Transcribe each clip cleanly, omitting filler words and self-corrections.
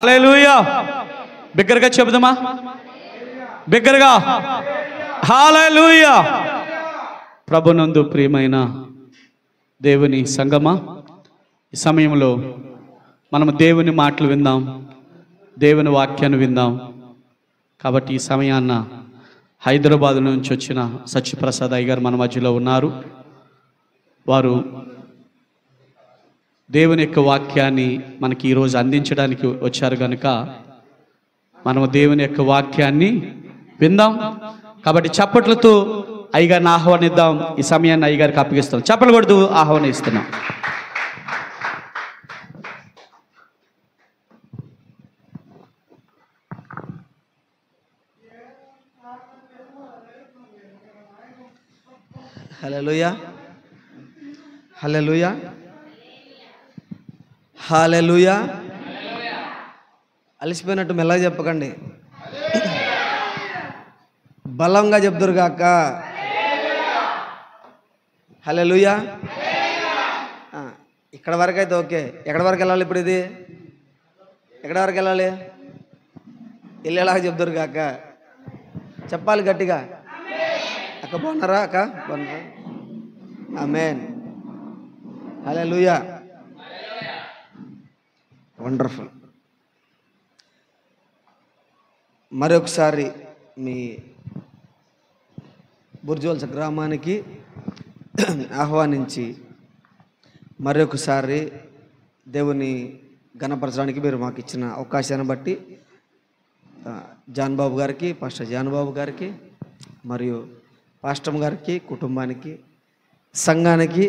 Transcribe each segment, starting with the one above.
హల్లెలూయా. బిగ్గరగా చెబుదామా? బిగ్గరగా హల్లెలూయా. ప్రభునందు ప్రియమైన దేవుని సంగమా, ఈ సమయంలో మనము దేవుని మాటలు విందాం, దేవుని వాక్యాన్ని విందాం. కాబట్టి ఈ సమయాన్న హైదరాబాద్ నుంచి వచ్చిన సత్యప్రసాద్ అయ్య గారు మన మధ్యలో ఉన్నారు. వారు దేవుని యొక్క వాక్యాన్ని మనకి ఈరోజు అందించడానికి వచ్చారు కనుక మనము దేవుని యొక్క వాక్యాన్ని విందాం. కాబట్టి చప్పట్లతో అయ్యగారిని ఆహ్వానిద్దాం. ఈ సమయాన్ని అయ్యగారికి అప్పగిస్తాం. చప్పట్లు కొడుతూ ఆహ్వానిస్తున్నాం. హల్లెలూయా, హల్లెలూయా, హల్లెలూయా. అలసిపోయినట్టు మెల్లగా చెప్పకండి, బలంగా చెప్దురు గాక. హల్లెలూయా. ఇక్కడ వరకు అయితే ఓకే. ఎక్కడి వరకు వెళ్ళాలి ఇప్పుడు? ఇది ఎక్కడి వరకు వెళ్ళాలి? వెళ్ళేలాగా చెప్దురు గాక. చెప్పాలి గట్టిగా. అక్క బాగున్నారా? అక్క బాగున్నారా? ఆమేన్. హల్లెలూయా. వండర్ఫుల్. మరొకసారి మీ బుర్జోల్స గ్రామానికి ఆహ్వానించి మరొకసారి దేవుని ఘనపరచడానికి మీరు మాకు ఇచ్చిన అవకాశాన్ని బట్టి జాన్ బాబు గారికి, పాస్టర్ జాన్ బాబు గారికి, మరియు పాస్టర్ గారికి, కుటుంబానికి, సంఘానికి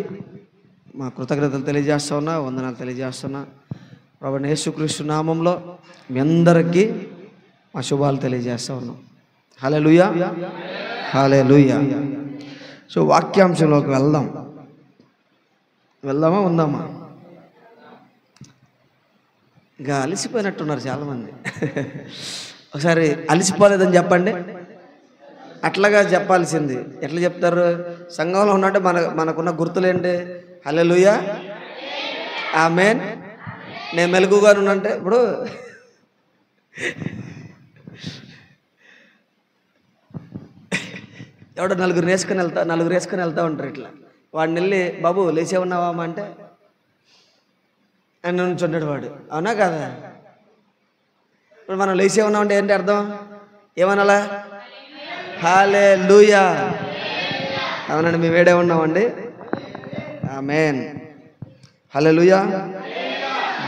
మా కృతజ్ఞతలు తెలియజేస్తున్నా, వందనాలు తెలియజేస్తున్నా. ప్రభువైన యేసుక్రీస్తు నామంలో మీ అందరికీ మా శుభాలు తెలియజేస్తా ఉన్నాం. హల్లెలూయా, హల్లెలూయా. సో వాక్యాంశంలోకి వెళ్దామా ఉందామా? ఇంకా అలసిపోయినట్టున్నారు చాలామంది. ఒకసారి అలసిపోలేదని చెప్పండి. అట్లాగా చెప్పాల్సింది. ఎట్లా చెప్తారు? సంఘంలో ఉన్నట్టే మనకున్న గుర్తులేంటి? హల్లెలూయా, ఆమేన్. నేను మెలుగుగా ఉన్నంటే ఇప్పుడు ఎవడో నలుగురు వేసుకొని వెళ్తా ఉంటారు. ఇట్లా వాడిని వెళ్ళి, బాబు లేచే ఉన్నావా అంటే ఆయన నుంచి ఉంటాడు వాడు. అవునా కదా? ఇప్పుడు మనం లేచే ఉన్నామంటే ఏంటి అర్థం? ఏమనాలా? హల్లెలూయా. అవునండి, మేము వేడే ఉన్నామండి. ఆమేన్. హల్లెలూయా.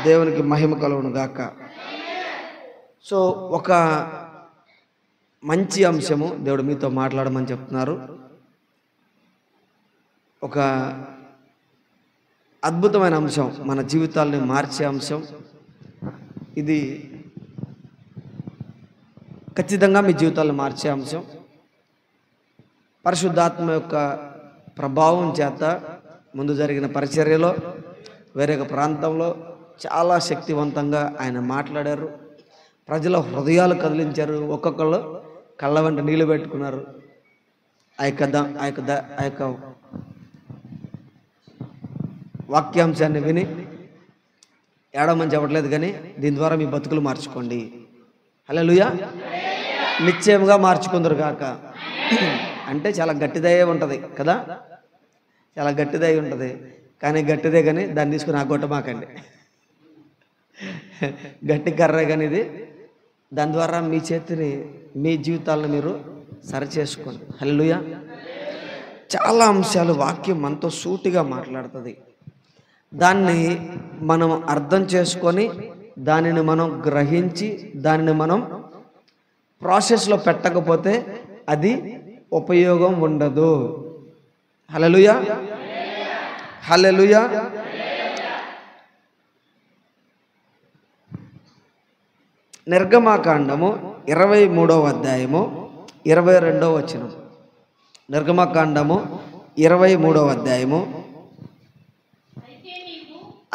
దేవునికి మహిమ కలుగును గాక. సో ఒక మంచి అంశము దేవుడు మీతో మాట్లాడమని చెప్తున్నారు. ఒక అద్భుతమైన అంశం, మన జీవితాలని మార్చే అంశం ఇది. ఖచ్చితంగా మీ జీవితాలను మార్చే అంశం. పరిశుద్ధాత్మ యొక్క ప్రభావం చేత ముందు జరిగిన పరిచర్యలో వేరే ఒక ప్రాంతంలో చాలా శక్తివంతంగా ఆయన మాట్లాడారు. ప్రజల హృదయాలు కదిలించారు. ఒక్కొక్కళ్ళు కళ్ళ వెంట నీళ్ళు పెట్టుకున్నారు. ఆ యొక్క వాక్యాంశాన్ని విని ఏడమని చెప్పట్లేదు, కానీ దీని ద్వారా మీ బతుకులు మార్చుకోండి. హల్లెలూయా. నిశ్చయముగా మార్చుకుందరు కాక. అంటే చాలా గట్టిదయ్యే ఉంటుంది కదా, చాలా గట్టిదై ఉంటుంది. కానీ గట్టిదే, కానీ దాన్ని తీసుకుని ఆగొట్టమాకండి. గట్టి కర్రే కానీ ఇది. దాని ద్వారా మీ చేతిని, మీ జీవితాలను మీరు సరిచేసుకోండి. హల్లెలూయా. చాలా అంశాలు వాక్యం మనతో సూటిగా మాట్లాడుతుంది. దాన్ని మనం అర్థం చేసుకొని, దానిని మనం గ్రహించి, దానిని మనం ప్రాసెస్లో పెట్టకపోతే అది ఉపయోగం ఉండదు. హల్లెలూయా, హల్లెలూయా. నిర్గమకాండము 23వ అధ్యాయము 22వ వచనం. నిర్గమకాండము 23వ అధ్యాయము.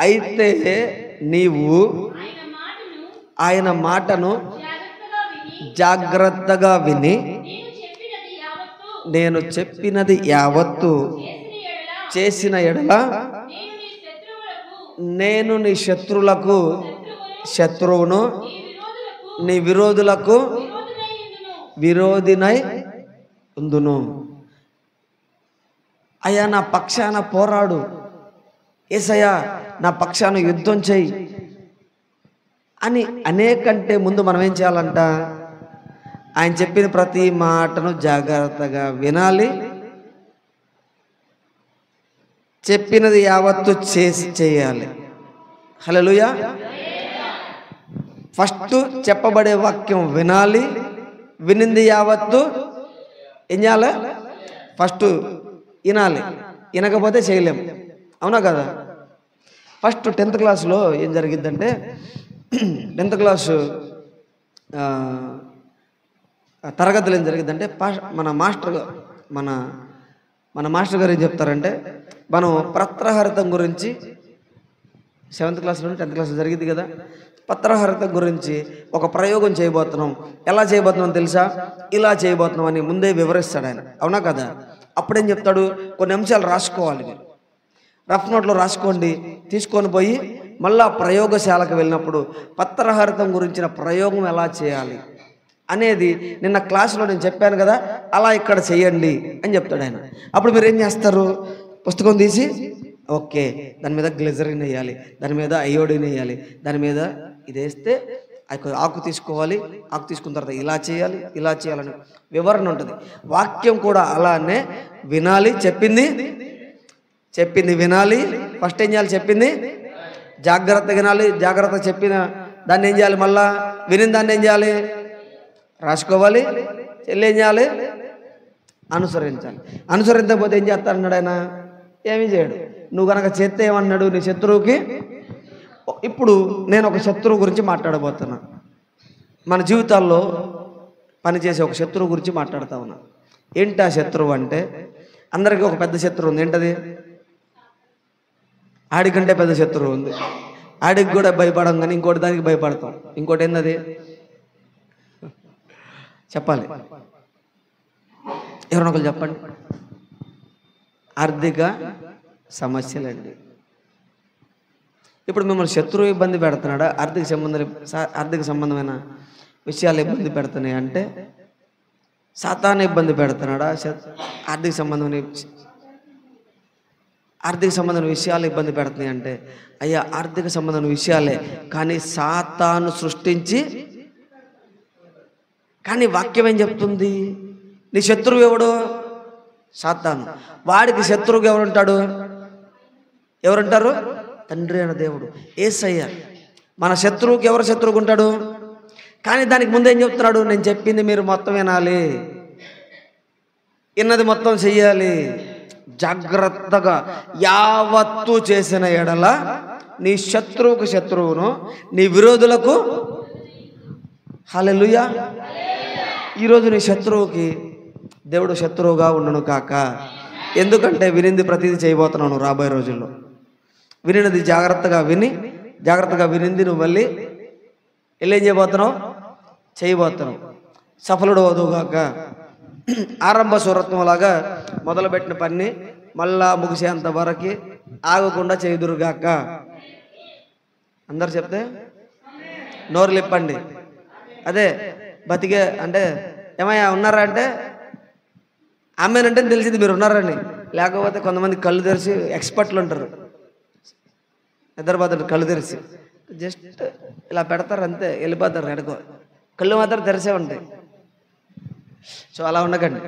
అయితే నీవు ఆయన మాటను జాగ్రత్తగా విని నేను చెప్పినది యావత్తు చేసిన ఎడల నేను నీ శత్రువులకు శత్రువును నీ విరోధులకు విరోధినై ఉందును. అయ్యా నా పక్షాన పోరాడు, యేసయ్యా నా పక్షాన యుద్ధం చేయి అని అనేకంటే ముందు మనం ఏం చేయాలంట? ఆయన చెప్పిన ప్రతి మాటను జాగ్రత్తగా వినాలి, చెప్పినది యావత్తు చేసి చేయాలి. హల్లెలూయా. ఫస్ట్ చెప్పబడే వాక్యం వినాలి, వినింది యావత్తు ఏం చేయాలి? ఫస్ట్ వినాలి, వినకపోతే చేయలేం. అవునా కదా? ఫస్ట్ 10th క్లాస్లో ఏం జరిగిద్దంటే 10th క్లాసు తరగతిలో ఏం జరిగిద్దంటే మన మాస్టర్ గారు ఏం చెప్తారంటే, మనం పత్రహరితం గురించి 7th క్లాస్లో 10th క్లాస్లో జరిగింది కదా, పత్రహరితం గురించి ఒక ప్రయోగం చేయబోతున్నాం. ఎలా చేయబోతున్నాం తెలుసా? ఇలా చేయబోతున్నాం అని ముందే వివరిస్తాడు ఆయన. అవునా కదా? అప్పుడేం చెప్తాడు? కొన్ని అంశాలు రాసుకోవాలి, మీరు రఫ్ నోట్లో రాసుకోండి, తీసుకొని పోయి మళ్ళా ప్రయోగశాలకు వెళ్ళినప్పుడు పత్రహరితం గురించిన ప్రయోగం ఎలా చేయాలి అనేది నిన్న క్లాసులో నేను చెప్పాను కదా, అలా ఇక్కడ చేయండి అని చెప్తాడు ఆయన. అప్పుడు మీరు ఏం చేస్తారు? పుస్తకం తీసి ఓకే దాని మీద గ్లిజరిన్ వేయాలి, దాని మీద అయోడిన్ వేయాలి, దాని మీద ఇది వేస్తే ఆకు తీసుకోవాలి, ఆకు తీసుకున్న తర్వాత ఇలా చేయాలి, ఇలా చేయాలని వివరణ ఉంటుంది. వాక్యం కూడా అలానే వినాలి, చెప్పింది వినాలి. ఫస్ట్ ఏం చేయాలి? చెప్పింది జాగ్రత్త వినాలి, జాగ్రత్త చెప్పిన దాన్ని ఏం చేయాలి? మళ్ళా విని దాన్ని ఏం చేయాలి? రాసుకోవాలి. చెల్లి ఏం చేయాలి? అనుసరించాలి. అనుసరించకపోతే ఏం చేస్తారన్నాడు ఆయన? ఏమీ చేయడు. నువ్వు కనుక చేస్తే ఏమన్నాడు? నీ శత్రువుకి. ఇప్పుడు నేను ఒక శత్రువు గురించి మాట్లాడబోతున్నా. మన జీవితాల్లో పనిచేసే ఒక శత్రువు గురించి మాట్లాడుతూ ఉన్నా. ఏంటి ఆ శత్రువు అంటే, అందరికీ ఒక పెద్ద శత్రువు ఉంది. ఏంటది? ఆడికంటే పెద్ద శత్రువు ఉంది. ఆడికి కూడా భయపడం, కానీ ఇంకోటి దానికి భయపడతాం. ఇంకోటి ఏంటది? చెప్పాలి, ఎవరైనా ఒకరు చెప్పండి. ఆర్థిక సమస్యలండి. ఇప్పుడు మిమ్మల్ని శత్రువు ఇబ్బంది పెడుతున్నాడా? ఆర్థిక సంబంధమైన విషయాలు ఇబ్బంది పెడుతున్నాయి అంటే సాతాను ఇబ్బంది పెడుతున్నాడా? ఆర్థిక సంబంధమైన విషయాలు ఇబ్బంది పెడుతున్నాయి అంటే అయ్యా ఆర్థిక సంబంధమైన విషయాలే, కానీ సాతాను సృష్టించి. కానీ వాక్యం ఏం చెప్తుంది? నీ శత్రువు ఎవడు? సాతాను. వాడికి శత్రువుగా ఎవరుంటారు? తండ్రి అయిన దేవుడు, యేసయ్య. మన శత్రువుకి ఎవరు శత్రువుగా ఉంటాడు? కానీ దానికి ముందు ఏం చెప్తున్నాడు? నేను చెప్పింది మీరు మొత్తం వినాలి, విన్నది మొత్తం చెయ్యాలి, జాగ్రత్తగా యావత్తు చేసిన ఎడల నీ శత్రువుకు శత్రువును, నీ విరోధులకు. హల్లెలూయా. ఈరోజు నీ శత్రువుకి దేవుడు శత్రువుగా ఉండును కాక. ఎందుకంటే వినింది ప్రతిదీ చేయబోతున్నాను రాబోయే రోజుల్లో. వినినది జాగ్రత్తగా వినింది నువ్వు మళ్ళీ ఏం చేయబోతున్నావు? చేయబోతున్నావు. సఫలుడు అవుదుగాక. ఆరంభ సూరత్వం లాగా మొదలుపెట్టిన పని మళ్ళా ముగిసేంత వరకు ఆగకుండా చేయుదురుగాక. అందరు చెప్తే నోరులు ఇప్పండి. అదే బతికే అంటే ఏమయ్యా ఉన్నారా అంటే ఆమెనంటే తెలిసింది మీరు ఉన్నారని. లేకపోతే కొంతమంది కళ్ళు తెరిచి ఎక్స్పర్ట్లు ఉంటారు, నిద్రపోతారు కళ్ళు తెరిచి జస్ట్ ఇలా పెడతారు అంతే, వెళ్ళిపోతారు. ఎడకో కళ్ళు మాత్రం తెరిసే ఉంటాయి. సో అలా ఉండకండి,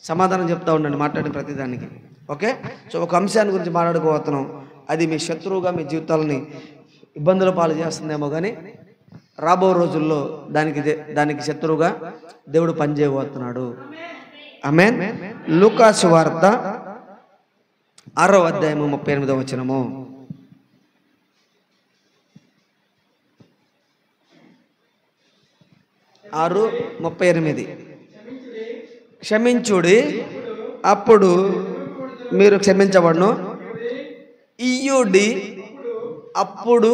సమాధానం చెప్తా ఉండండి మాట్లాడిన ప్రతిదానికి. ఓకే. సో ఒక అంశాన్ని గురించి మాట్లాడుకోబోతున్నాం. అది మీ శత్రువుగా మీ జీవితాలని ఇబ్బందుల పాలు చేస్తుందేమో, కానీ రాబో రోజుల్లో దానికి శత్రువుగా దేవుడు పనిచేయబోతున్నాడు. ఆమేన్. లూకా సువార్త 6వ అధ్యాయము 38వ వచనము. ఆరు 38. క్షమించుడి, అప్పుడు మీరు క్షమించబడును. ఇయ్యుడి, అప్పుడు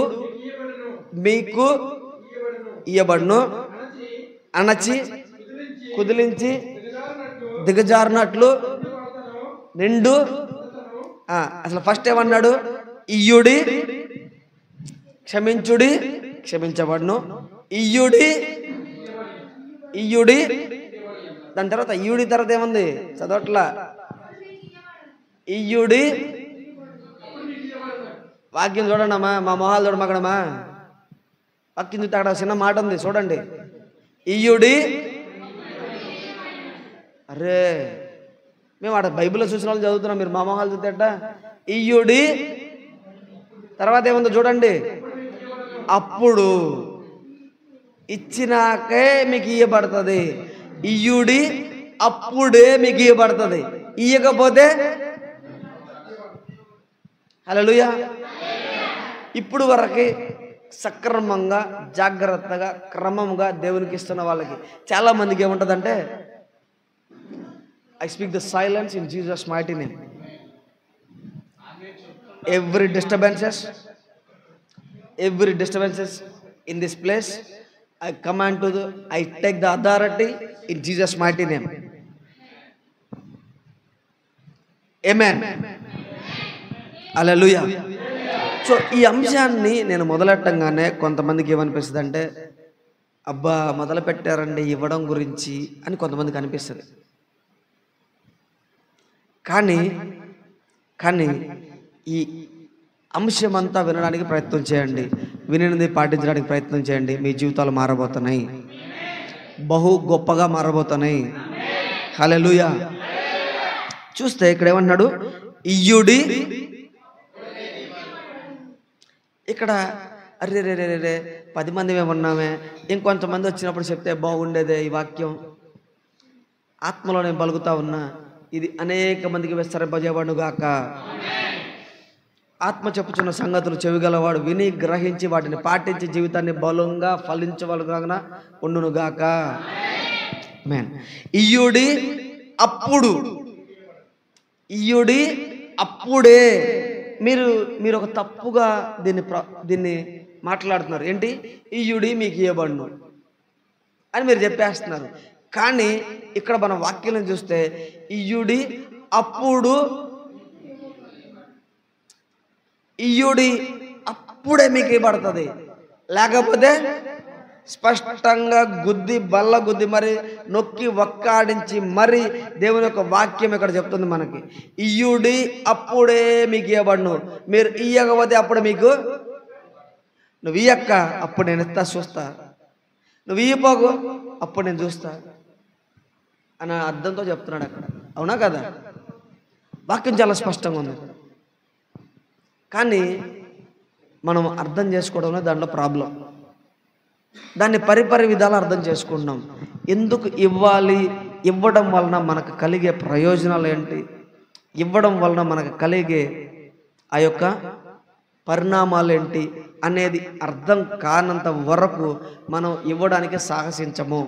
మీకు ఇయ్యబడును. అణచి కుదిలించి దిగజారినట్లు నిండు. అసలు ఫస్ట్ ఏమన్నాడు? ఇయ్యుడి, క్షమించుడి, క్షమించబడును. ఇయ్యుడి, ఇయ్యుడి, దాని తర్వాత ఇయ్యుడి తర్వాత ఏముంది చదవట్లా. ఇయ్యుడి వాక్యం చూడండి అమ్మా, మా మొహాలు చూడమక్కడమ్మా. వాక్యం చూస్తే అక్కడ చిన్న మాట ఉంది చూడండి. ఇయ్యుడి, అరే మేము అక్కడ బైబిల్లో చూసిన వాళ్ళు చదువుతున్నాం, మీరు మా మొహాలు చూస్తేట. ఇయ్యుడి తర్వాత ఏముందో చూడండి. అప్పుడు ఇచ్చినాకే మీకు ఇయ్యబడుతుంది. ఇయ్యుడి అప్పుడే మీకు ఇయ్యబడుతుంది. ఇయ్యకపోతే హల్లెలూయా. ఇప్పుడు వరకు సక్రమంగా జాగ్రత్తగా క్రమంగా దేవునికి ఇస్తున్న వాళ్ళకి చాలా మందికి ఏముంటుందంటే, I speak the silence in Jesus' mighty name. Every disturbances in this place, I command I take the authority in Jesus' mighty name. Amen. Hallelujah. So ఈ అంశాన్ని నేను మొదలెట్టంగానే కొంతమందికి ఏమనిపిస్తుంది అంటే, అబ్బా మొదలు పెట్టారండి ఇవ్వడం గురించి అని కొంతమందికి అనిపిస్తుంది. కానీ ఈ అంశమంతా వినడానికి ప్రయత్నం చేయండి, వినినది పాటించడానికి ప్రయత్నం చేయండి. మీ జీవితాలు మారబోతున్నాయి, బహు గొప్పగా మారబోతున్నాయి. హల్లెలూయా. చూస్తే ఇక్కడ ఏమన్నాడు, ఇయ్యుడి. ఇక్కడ అరే రే రే రే 10 మంది మేము ఉన్నామే, ఇంకొంతమంది వచ్చినప్పుడు చెప్తే బాగుండేదే. ఈ వాక్యం ఆత్మలో నేను పలుకుతా ఉన్నా, ఇది అనేక మందికి విస్తరింపజేయబడుగాక. ఆత్మ చెప్పుచున్న సంగతులు చెవిగలవాడు విని గ్రహించి వాటిని పాటించి జీవితాన్ని బలంగా ఫలించవలగాన ఉండునుగాక. మేన్. ఇయ్యుడి అప్పుడు, ఇయ్యుడి అప్పుడే. మీరు ఒక తప్పుగా దీన్ని మాట్లాడుతున్నారు. ఏంటి? ఇయ్యుడి మీకు ఇయ్యబడును అని మీరు చెప్పేస్తున్నారు. కానీ ఇక్కడ మన వాక్యం చూస్తే ఇయ్యుడి అప్పుడు, ఇయ్యుడి అప్పుడే మీకు ఇవ్వబడుతుంది. లేకపోతే స్పష్టంగా బల్ల గుద్ది మరి నొక్కి ఒక్కాడించి మరి దేవుని యొక్క వాక్యం ఇక్కడ చెప్తుంది మనకి. ఇయ్యుడి అప్పుడే మీకు ఇవ్వబడును. మీరు ఇయ్యకపోతే అప్పుడు మీకు, నువ్వు ఇయ్యక్క అప్పుడు నేను ఇస్తా చూస్తా, నువ్వు ఇయ్యపోకు అప్పుడు నేను చూస్తా అన్న అర్థంతో చెప్తున్నాడు అక్కడ. అవునా కదా? వాక్యం చాలా స్పష్టంగా ఉంది. కానీ మనం అర్థం చేసుకోవడంలో దాంట్లో ప్రాబ్లం. దాన్ని పరిపరి విధాలు అర్థం చేసుకుంటున్నాం. ఎందుకు ఇవ్వాలి, ఇవ్వడం వలన మనకు కలిగే ప్రయోజనాలు ఏంటి, ఇవ్వడం వలన మనకు కలిగే ఆ యొక్క పరిణామాలు ఏంటి అనేది అర్థం కానంత వరకు మనం ఇవ్వడానికి సాహసించము.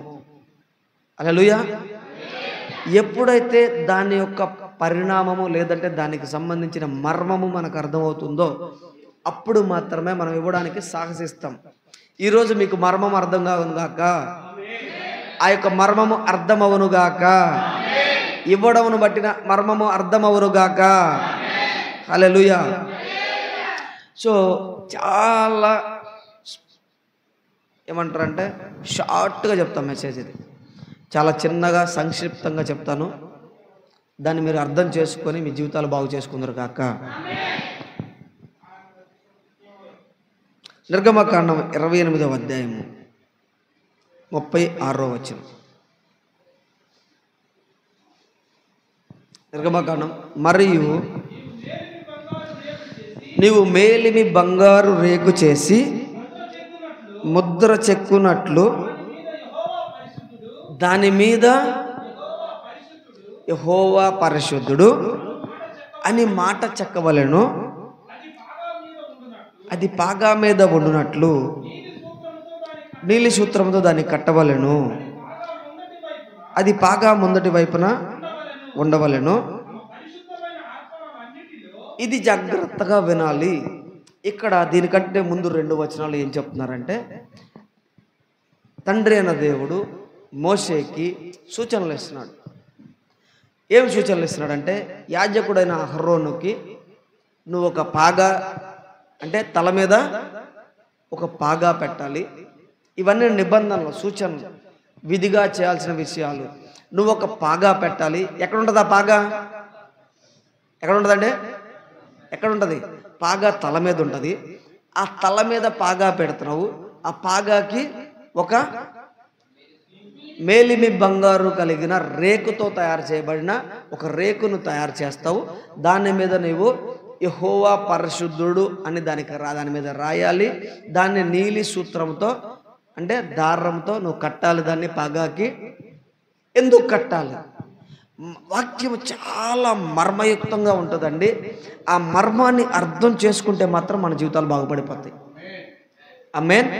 హల్లెలూయా. ఎప్పుడైతే దాని యొక్క పరిణామము లేదంటే దానికి సంబంధించిన మర్మము మనకు అర్థమవుతుందో అప్పుడు మాత్రమే మనం ఇవ్వడానికి సాహసిస్తాం. ఈరోజు మీకు మర్మం అర్థం కావునుగాక, ఆ యొక్క మర్మము అర్థమవునుగాక, ఇవ్వడమును బట్టిన మర్మము అర్థమవునుగాక. హల్లెలూయా. సో చాలా ఏమంటారంటే షార్ట్గా చెప్తాం మెసేజ్. ఇది చాలా చిన్నగా సంక్షిప్తంగా చెప్తాను. దాన్ని మీరు అర్థం చేసుకొని మీ జీవితాలు బాగు చేసుకుందరు కాక. నిర్గమకాండం 28వ అధ్యాయము 36వ వచనం. నిర్గమకాండం, మరియు నీవు మేలిమి బంగారు రేకు చేసి ముద్ర చెక్కునట్లు దాని మీద యెహోవా పరిశుద్ధుడు అని మాట చెక్కవలెను. అది పాగా మీద ఉండునట్లు నీలి సూత్రముతో దాన్ని కట్టవలెను. అది పాగా ముందటి వైపున ఉండవలెను. ఇది జాగ్రత్తగా వినాలి. ఇక్కడ దీనికంటే ముందు 2 వచనాలు ఏం చెప్తున్నారంటే, తండ్రి అయిన దేవుడు మోషేకి సూచనలు ఇస్తున్నాడు. ఏం సూచనలు ఇస్తున్నాడంటే, యాజకుడైన అహరోనుకి నువ్వు ఒక పాగా, అంటే తల మీద ఒక పాగా పెట్టాలి. ఇవన్నీ నిబంధనలు, సూచనలు. విధిగా చేయాల్సిన విషయాలు. నువ్వు ఒక పాగా పెట్టాలి. ఎక్కడ ఉంటుంది ఆ పాగా? ఎక్కడ ఉంటుందండి? ఎక్కడ ఉంటుంది? పాగా తల మీద ఉంటుంది. ఆ తల మీద పాగా పెడుతున్నావు. ఆ పాగాకి ఒక మేలిమి బంగారు కలిగిన రేకుతో తయారు చేయబడిన ఒక రేకును తయారు చేస్తావు. దాని మీద నువ్వు యెహోవా పరిశుద్ధుడు అని దాని మీద రాయాలి. దాన్ని నీలి సూత్రంతో అంటే దారంతో నువ్వు కట్టాలి దాన్ని పాగాకి. ఎందుకు కట్టాలి? వాక్యం చాలా మర్మయుక్తంగా ఉంటుందండి. ఆ మర్మాన్ని అర్థం చేసుకుంటే మాత్రం మన జీవితాలు బాగుపడిపోతాయి. ఆమేన్.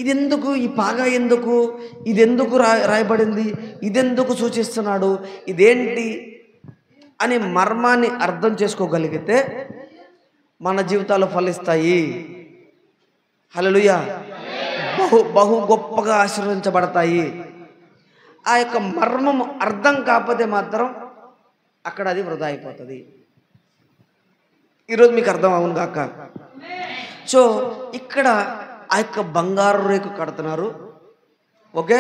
ఇది ఎందుకు? ఈ పాగా ఎందుకు? ఇది ఎందుకు రాయబడింది? ఇదెందుకు సూచిస్తున్నాడు? ఇదేంటి అని మర్మాన్ని అర్థం చేసుకోగలిగితే మన జీవితాలు ఫలిస్తాయి. హల్లెలూయా. బహు గొప్పగా ఆశీర్వదించబడతాయి. ఆ యొక్క మర్మం అర్థం కాకపోతే మాత్రం అక్కడ అది వృధా అయిపోతుంది. ఈరోజు మీకు అర్థం అవును కాక. సో ఇక్కడ ఆ యొక్క బంగారు రేకు కడుతున్నారు. ఓకే,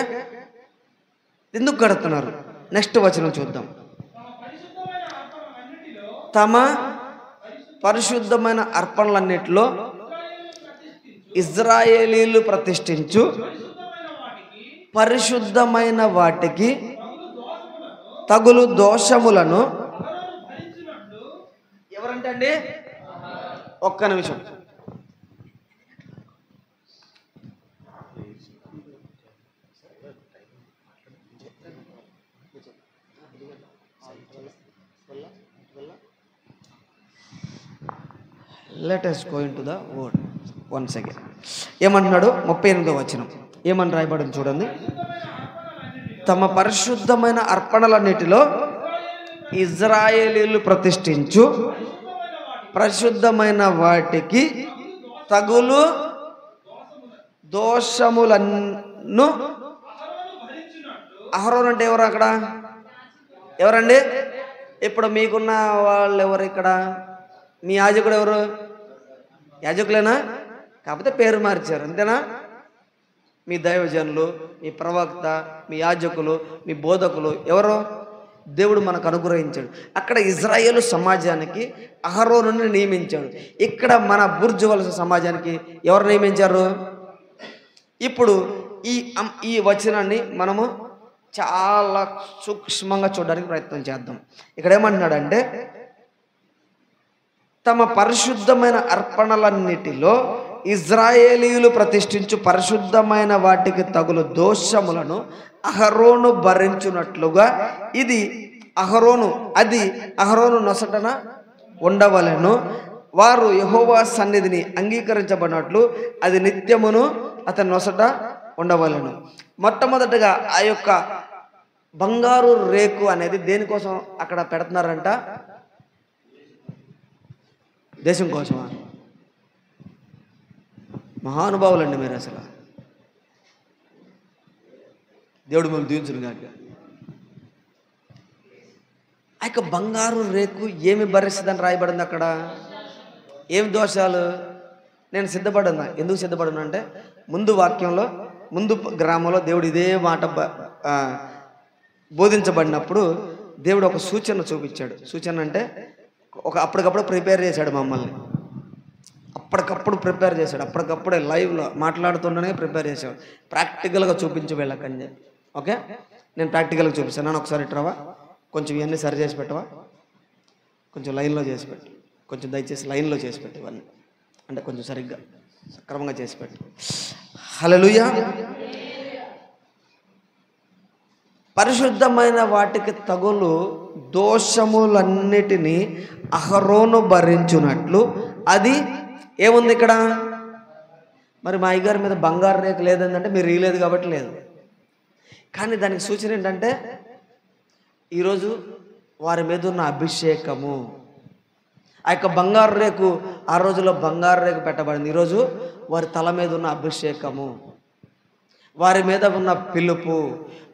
ఎందుకు కడుతున్నారు? నెక్స్ట్ వచనం చూద్దాం. తమ పరిశుద్ధమైన అర్పణలన్నిటిలో ఇజ్రాయేలీలు ప్రతిష్ఠించు పరిశుద్ధమైన వాటికి తగులు దోషములను ఎవరంటే అండి? ఒక్క నిమిషం. Let us go into the word once again. ఏమంటున్నాడు? 38వ వచనం ఏమని రాయబడింది చూడండి. తమ పరిశుద్ధమైన అర్పణలన్నిటిలో ఇజ్రాయేలీలు ప్రతిష్ఠించు పరిశుద్ధమైన వాటికి తగులు దోషములను అహరోను అంటే ఎవరు? అక్కడ ఎవరండి? ఇప్పుడు మీకున్న వాళ్ళు ఎవరు? ఇక్కడ మీ యాజకుడు ఎవరు? యాజకులేనా? కాకపోతే పేరు మార్చారు, అంతేనా? మీ దైవజనులు, మీ ప్రవక్త, మీ యాజకులు, మీ బోధకులు ఎవరు? దేవుడు మనకు అనుగ్రహించాడు. అక్కడ ఇజ్రాయేలు సమాజానికి అహరోనుని నియమించాడు. ఇక్కడ మన బుర్జు వలస సమాజానికి ఎవరు నియమించారు? ఇప్పుడు ఈ వచనాన్ని మనము చాలా సూక్ష్మంగా చూడడానికి ప్రయత్నం చేద్దాం. ఇక్కడ ఏమంటున్నాడంటే తమ పరిశుద్ధమైన అర్పణలన్నిటిలో ఇజ్రాయేలీయులు ప్రతిష్ఠించు పరిశుద్ధమైన వాటికి తగులు దోషములను అహరోను భరించున్నట్లుగా అది అహరోను నొసటన ఉండవలెను. వారు యెహోవా సన్నిధిని అంగీకరించబడినట్లు అది నిత్యమును అతని నొసట ఉండవలెను. మొట్టమొదటగా ఆ యొక్క బంగారు రేకు అనేది దేనికోసం అక్కడ పెడుతున్నారంట? దేశం కోసమా? మహానుభావులండి మీరు. అసలు దేవుడు మేము దీవించును కాక. ఆ యొక్క బంగారు రేకు ఏమి భరిస్తుందని రాయబడింది అక్కడ. ఏమి దోషాలు? నేను సిద్ధపడున్నా. ఎందుకు సిద్ధపడున్నా అంటే ముందు వాక్యంలో ముందు గ్రామంలో దేవుడు ఇదే మాట బోధించబడినప్పుడు దేవుడు ఒక సూచన చూపించాడు. సూచన అంటే అప్పటికప్పుడు ప్రిపేర్ చేశాడు మమ్మల్ని. అప్పటికప్పుడు ప్రిపేర్ చేశాడు. అప్పటికప్పుడే లైవ్లో మాట్లాడుతుండనే ప్రిపేర్ చేశాడు. ప్రాక్టికల్గా చూపించి వెళ్ళకని చెప్పి. ఓకే, నేను ప్రాక్టికల్గా చూపిస్తాను. నన్ను ఒకసారి ఇట్రావా, కొంచెం ఇవన్నీ సరి చేసి పెట్టవా, కొంచెం లైన్లో చేసి పెట్టు, కొంచెం దయచేసి లైన్లో చేసి పెట్టు ఇవన్నీ, అంటే కొంచెం సరిగ్గా సక్రమంగా చేసి పెట్టు. హల్లెలూయా. పరిశుద్ధమైన వాటికి తగులు దోషములన్నిటినీ అహరోను భరించున్నట్లు అది ఏముంది ఇక్కడ? మరి మా అయ్యగారి మీద బంగారు రేకు లేదంటే మీరు రీలేదు కాబట్టి లేదు. కానీ దానికి సూచన ఏంటంటే ఈరోజు వారి మీద ఉన్న అభిషేకము. ఆ యొక్క బంగారు రేకు ఆ రోజులో బంగారు రేకు పెట్టబడింది. ఈరోజు వారి తల మీద ఉన్న అభిషేకము, వారి మీద ఉన్న పిలుపు,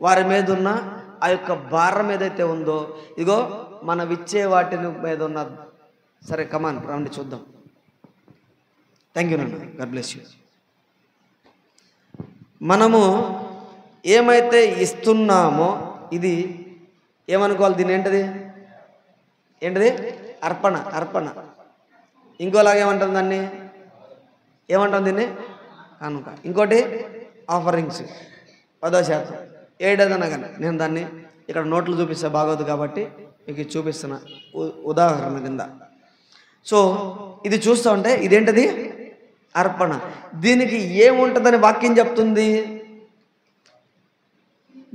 వారి మీద ఉన్న ఆ యొక్క భారం ఏదైతే ఉందో, ఇగో మనం ఇచ్చే వాటి మీద ఉన్న. సరే కమాన్ రండి చూద్దాం. థ్యాంక్ యూ నాన్న, గాడ్ బ్లెస్ యూ. మనము ఏమైతే ఇస్తున్నామో ఇది ఏమనుకోవాలి? దీన్ని ఏంటిది? అర్పణ. ఇంకోలాగా ఏమంటాం దాన్ని? దీన్ని కానుక. ఇంకోటి ఆఫరింగ్స్ 10%, ఏదైనా కానీ. నేను దాన్ని ఇక్కడ నోట్లు చూపిస్తే బాగోదు కాబట్టి మీకు చూపిస్తున్నా ఉదాహరణ కింద. సో ఇది చూస్తూ ఉంటే ఇదేంటిది? అర్పణ. దీనికి ఏముంటుందని వాక్యం చెప్తుంది?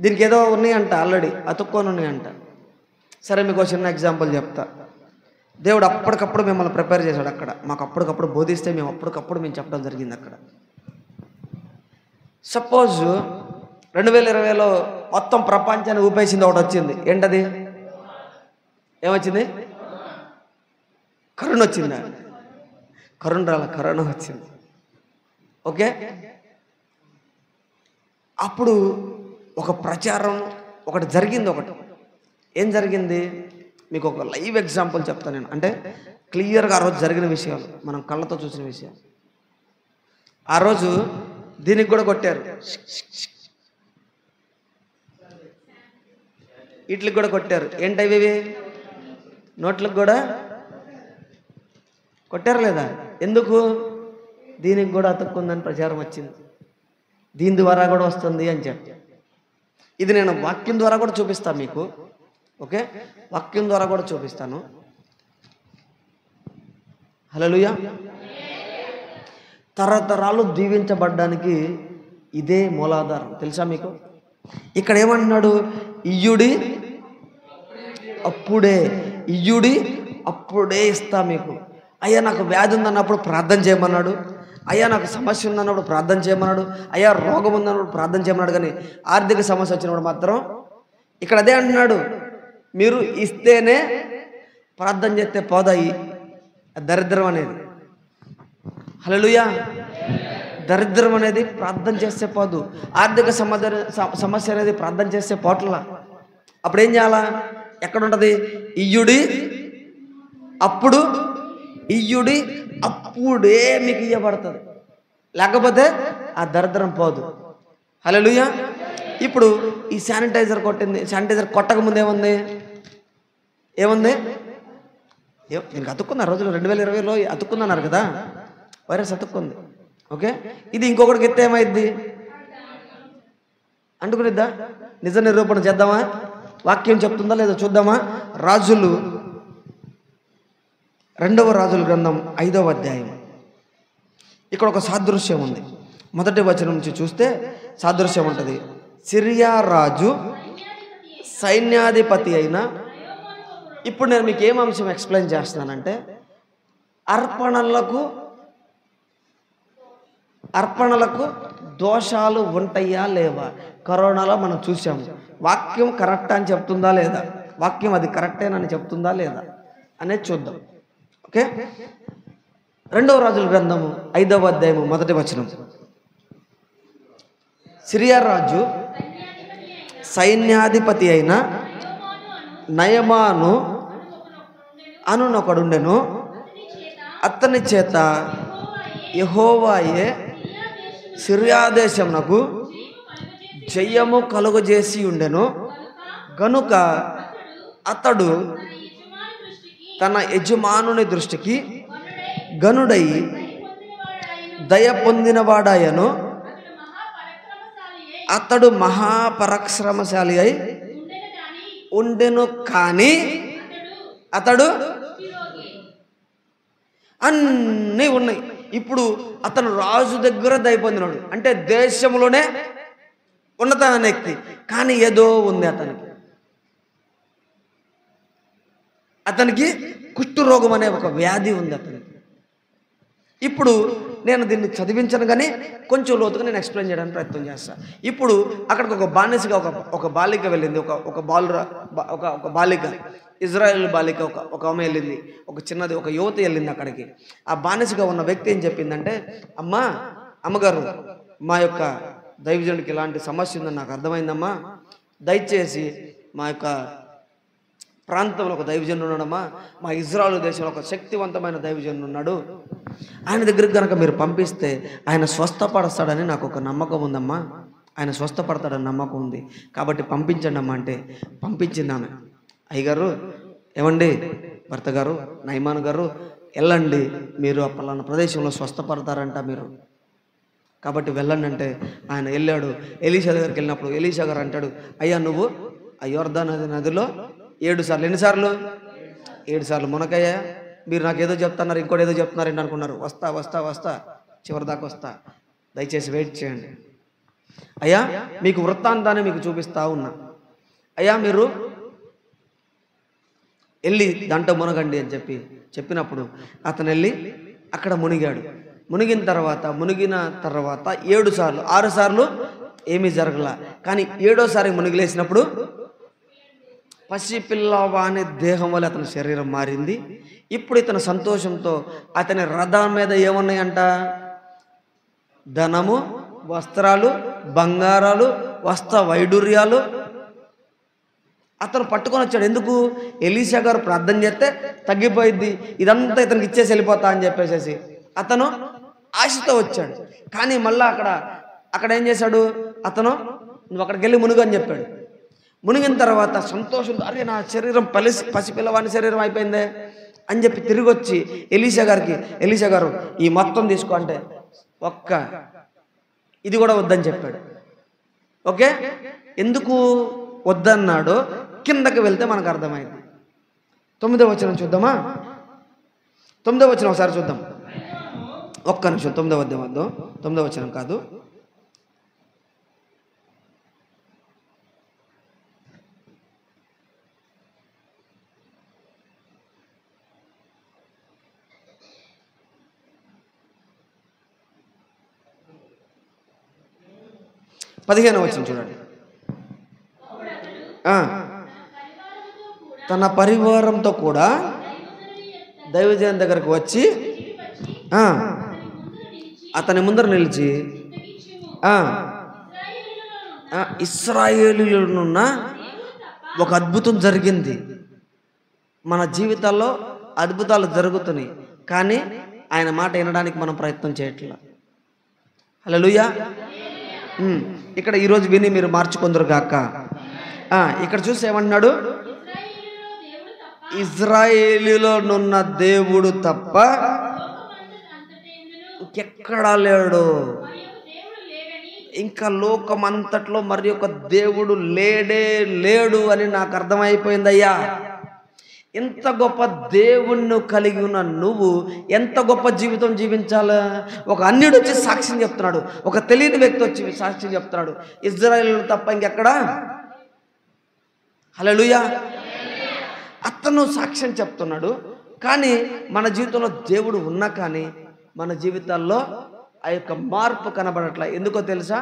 దీనికి ఏదో ఉన్నాయంట, ఆల్రెడీ అతుక్కొని ఉన్నాయంట. సరే మీకు చిన్న ఎగ్జాంపుల్ చెప్తా. దేవుడు అప్పటికప్పుడు మిమ్మల్ని ప్రిపేర్ చేశాడు. అక్కడ మాకు అప్పటికప్పుడు బోధిస్తే మేము చెప్పడం జరిగింది అక్కడ. సపోజ్ 2020లో మొత్తం ప్రపంచాన్ని ఊపేసింది ఒకటి వచ్చింది. ఏంటది? ఏమొచ్చింది? కరోనా వచ్చిందా? కరోనా వచ్చింది. ఓకే, అప్పుడు ఒక ప్రచారం ఒకటి జరిగింది. ఏం జరిగింది? మీకు ఒక లైవ్ ఎగ్జాంపుల్ చెప్తాను నేను. అంటే క్లియర్గా ఆ రోజు జరిగిన విషయాలు, మనం కళ్ళతో చూసిన విషయాలు. ఆ రోజు దీనికి కూడా కొట్టారు, వీటికి కూడా కొట్టారు. ఏంటవి? నోట్లకు కూడా కొట్టారు లేదా? ఎందుకు? దీనికి కూడా అతుక్కుందని ప్రచారం వచ్చింది, దీని ద్వారా కూడా వస్తుంది అని చెప్పి. ఇది నేను వాక్యం ద్వారా కూడా చూపిస్తాను మీకు. ఓకే, వాక్యం ద్వారా కూడా చూపిస్తాను. హల్లెలూయా. తరతరాలు దీవించబడ్డానికి ఇదే మూలాధారం. తెలుసా మీకు? ఇక్కడ ఏమంటున్నాడు? ఇయ్యుడి అప్పుడే ఇస్తా మీకు. అయ్యా నాకు వ్యాధి ఉందన్నప్పుడు ప్రార్థన చేయమన్నాడు. అయ్యా నాకు సమస్య ఉందన్నప్పుడు ప్రార్థన చేయమన్నాడు. అయ్యా రోగం ఉందన్నప్పుడు ప్రార్థన చేయమన్నాడు. కానీ ఆర్థిక సమస్య వచ్చినప్పుడు మాత్రం ఇక్కడ అదే అంటున్నాడు, మీరు ఇస్తేనే ప్రార్థన చేస్తే పోదాయి దరిద్రం అనేది. హల్లెలూయా. దరిద్రం అనేది ప్రార్థన చేస్తే పోదు. ఆర్థిక సమస్య అనేది ప్రార్థన చేస్తే పోట్లా. అప్పుడు ఏం చేయాలా? ఎక్కడ ఉంటుంది? ఇయ్యుడి అప్పుడే మీకు ఇవ్వబడుతుంది, లేకపోతే ఆ దరిద్రం పోదు. హల్లెలూయా. ఇప్పుడు ఈ శానిటైజర్ కొట్టింది. శానిటైజర్ కొట్టక ముందు ఏముంది? దీనికి అతుక్కున్నారు రోజులు. 2020లో అతుక్కుందన్నారు కదా, వైరస్ అతుక్కుంది. ఓకే, ఇది ఇంకొకటికి ఎత్తే ఏమైద్ది? అంటుకునిద్దా? నిజ నిరూపణ చేద్దామా? వాక్యం చెప్తుందా లేదో చూద్దామా? రాజులు 2వ రాజుల గ్రంథం 5వ అధ్యాయం. ఇక్కడ ఒక సాదృశ్యం ఉంది. మొదటి వచనం నుంచి చూస్తే సాదృశ్యం ఉంటుంది. సిరియా రాజు సైన్యాధిపతి అయిన, ఇప్పుడు నేను మీకు ఏం అంశం ఎక్స్ప్లెయిన్ చేస్తున్నానంటే, అర్పణలకు దోషాలు ఉంటాయా లేవా? కరోనాలో మనం చూసాము. వాక్యం కరెక్ట్ అని చెప్తుందా లేదా? వాక్యం అది కరెక్టేనని చెప్తుందా లేదా అనేది చూద్దాం. ఓకే, 2వ రాజుల గ్రంథము 5వ అధ్యాయము మొదటి వచనం. సిరియా రాజు సైన్యాధిపతి అయిన నయమాను అనునొకడుండెను. అతని చేత యెహోవాయే సిరియా దేశమునకు జయము కలుగజేసి ఉండెను. గనుక అతడు తన యజమానుని దృష్టికి గనుడై దయ పొందినవాడాయను. అతడు మహాపరాక్రమశాలి అయి ఉండెను, కానీ అతడు అన్నీ ఉన్నాయి. ఇప్పుడు అతను రాజు దగ్గర దయ పొందినాడు అంటే దేశంలోనే ఉన్నతమైన వ్యక్తి, కానీ ఏదో ఉంది అతనికి కుష్ఠరోగం అనే ఒక వ్యాధి ఉంది అతనికి. ఇప్పుడు నేను దీన్ని చదివించను కానీ కొంచెం లోతుగా నేను ఎక్స్ప్లెయిన్ చేయడానికి ప్రయత్నం చేస్తాను. ఇప్పుడు అక్కడికి ఒక బానిసగా ఒక బాలిక వెళ్ళింది. ఒక బాలిక, ఇజ్రాయెల్ బాలిక ఒక ఆమె వెళ్ళింది. ఒక యువతి వెళ్ళింది అక్కడికి. ఆ బానిసగా ఉన్న వ్యక్తి ఏం చెప్పిందంటే, అమ్మగారు, మా యొక్క దైవజనుడికి ఇలాంటి సమస్య ఉందని నాకు అర్థమైందమ్మా. దయచేసి మా యొక్క ప్రాంతంలో ఒక దైవజనుడు ఉన్నాడమ్మా, మా ఇజ్రాయెల్ దేశంలో ఒక శక్తివంతమైన దైవజనుడు ఉన్నాడు. ఆయన దగ్గరికి కనుక మీరు పంపిస్తే ఆయన స్వస్థపరుస్తాడని నాకు ఒక నమ్మకం ఉందమ్మా ఆయన స్వస్థపడతాడని నమ్మకం ఉంది. కాబట్టి పంపించండి అమ్మ అంటే పంపించింది ఆమె. అయ్యగారు, ఏమండి భర్త గారు, నయమాన్ గారు, వెళ్ళండి, మీరు ఆ పలానా ప్రదేశంలో స్వస్థపడతారంట మీరు, కాబట్టి వెళ్ళండి అంటే ఆయన వెళ్ళాడు. ఎలీషా దగ్గరికి వెళ్ళినప్పుడు ఎలీషా గారు అంటాడు, అయ్యా నువ్వు ఆ యోర్దాను నదిలో 7 సార్లు, ఎన్నిసార్లు? 7 సార్లు మునకయ్యా, మీరు నాకు ఏదో చెప్తున్నారు, ఇంకోటి ఏదో చెప్తున్నారు ఏంటి అనుకున్నారు. వస్తా వస్తా వస్తా, చివరి దాకా వస్తా, దయచేసి వెయిట్ చేయండి. అయ్యా మీకు వృత్తాంతాన్ని మీకు చూపిస్తా ఉన్నా. అయ్యా మీరు వెళ్ళి దాంట్లో మునగండి అని చెప్పినప్పుడు అతను వెళ్ళి అక్కడ మునిగాడు. మునిగిన తర్వాత 7 సార్లు, 6 సార్లు ఏమీ జరగల. కానీ 7వసారి మునిగిలేసినప్పుడు పసిపిల్లవాని దేహం వల్ల అతని శరీరం మారింది. ఇప్పుడు ఇతను సంతోషంతో అతని రథం మీద ఏమున్నాయంట? ధనము, వస్త్రాలు, బంగారాలు, వస్త్ర వైడూర్యాలు అతను పట్టుకొని వచ్చాడు. ఎందుకు? ఎలీషా గారు ప్రార్థన చేస్తే తగ్గిపోయిద్ది, ఇదంతా ఇతనికి ఇచ్చేసి వెళ్ళిపోతా అని చెప్పేసి అతను ఆశతో వచ్చాడు. కానీ మళ్ళీ అక్కడ ఏం చేశాడు? అతను నువ్వు అక్కడికి వెళ్ళి మునుగు అని చెప్పాడు. మునిగిన తర్వాత సంతోషంతో, అరే నా శరీరం పసిపిల్లవాని శరీరం అయిపోయిందే అని చెప్పి తిరిగి వచ్చి ఎలీషా గారు ఈ మొత్తం తీసుకో అంటే ఒక్క ఇది కూడా వద్దని చెప్పాడు. ఓకే, ఎందుకు వద్దన్నాడో కిందకి వెళ్తే మనకు అర్థమైంది. 9వ వచనం చూద్దామా? 9వ వచనం ఒకసారి చూద్దాం. ఒక్క నిమిషం. 9వ వచనం కాదు, 15వ వచనం చూడండి. తన పరివారంతో కూడా దైవజనం దగ్గరకు వచ్చి అతని ముందర నిలిచి ఇశ్రాయేలీయులనున్న ఒక అద్భుతం జరిగింది. మన జీవితాల్లో అద్భుతాలు జరుగుతున్నాయి, కానీ ఆయన మాట వినడానికి మనం ప్రయత్నం చేయట్లా. హల్లెలూయా. ఇక్కడ ఈరోజు విని మీరు మార్చుకుందరు గాక. ఇక్కడ చూసి ఏమన్నాడు? ఇజ్రాయేలీలోనున్న దేవుడు తప్ప ఇంకెక్కడా లేడు, ఇంకా లోకమంతట్లో మరి ఒక దేవుడు లేడు అని నాకు అర్థమైపోయిందయ్యా. ఎంత గొప్ప దేవుణ్ణి కలిగి ఉన్న నువ్వు ఎంత గొప్ప జీవితం జీవించాలా? ఒక అన్యుడు వచ్చి సాక్ష్యం చెప్తున్నాడు, ఒక తెలియని వ్యక్తి వచ్చి సాక్ష్యం చెప్తున్నాడు, ఇజ్రాయేల్ తప్ప ఇంకెక్కడా. హల్లెలూయా. అతను సాక్ష్యం చెప్తున్నాడు, కానీ మన జీవితంలో దేవుడు ఉన్నా కానీ మన జీవితాల్లో ఆ యొక్క మార్పు కనబడట్లా. ఎందుకో తెలుసా?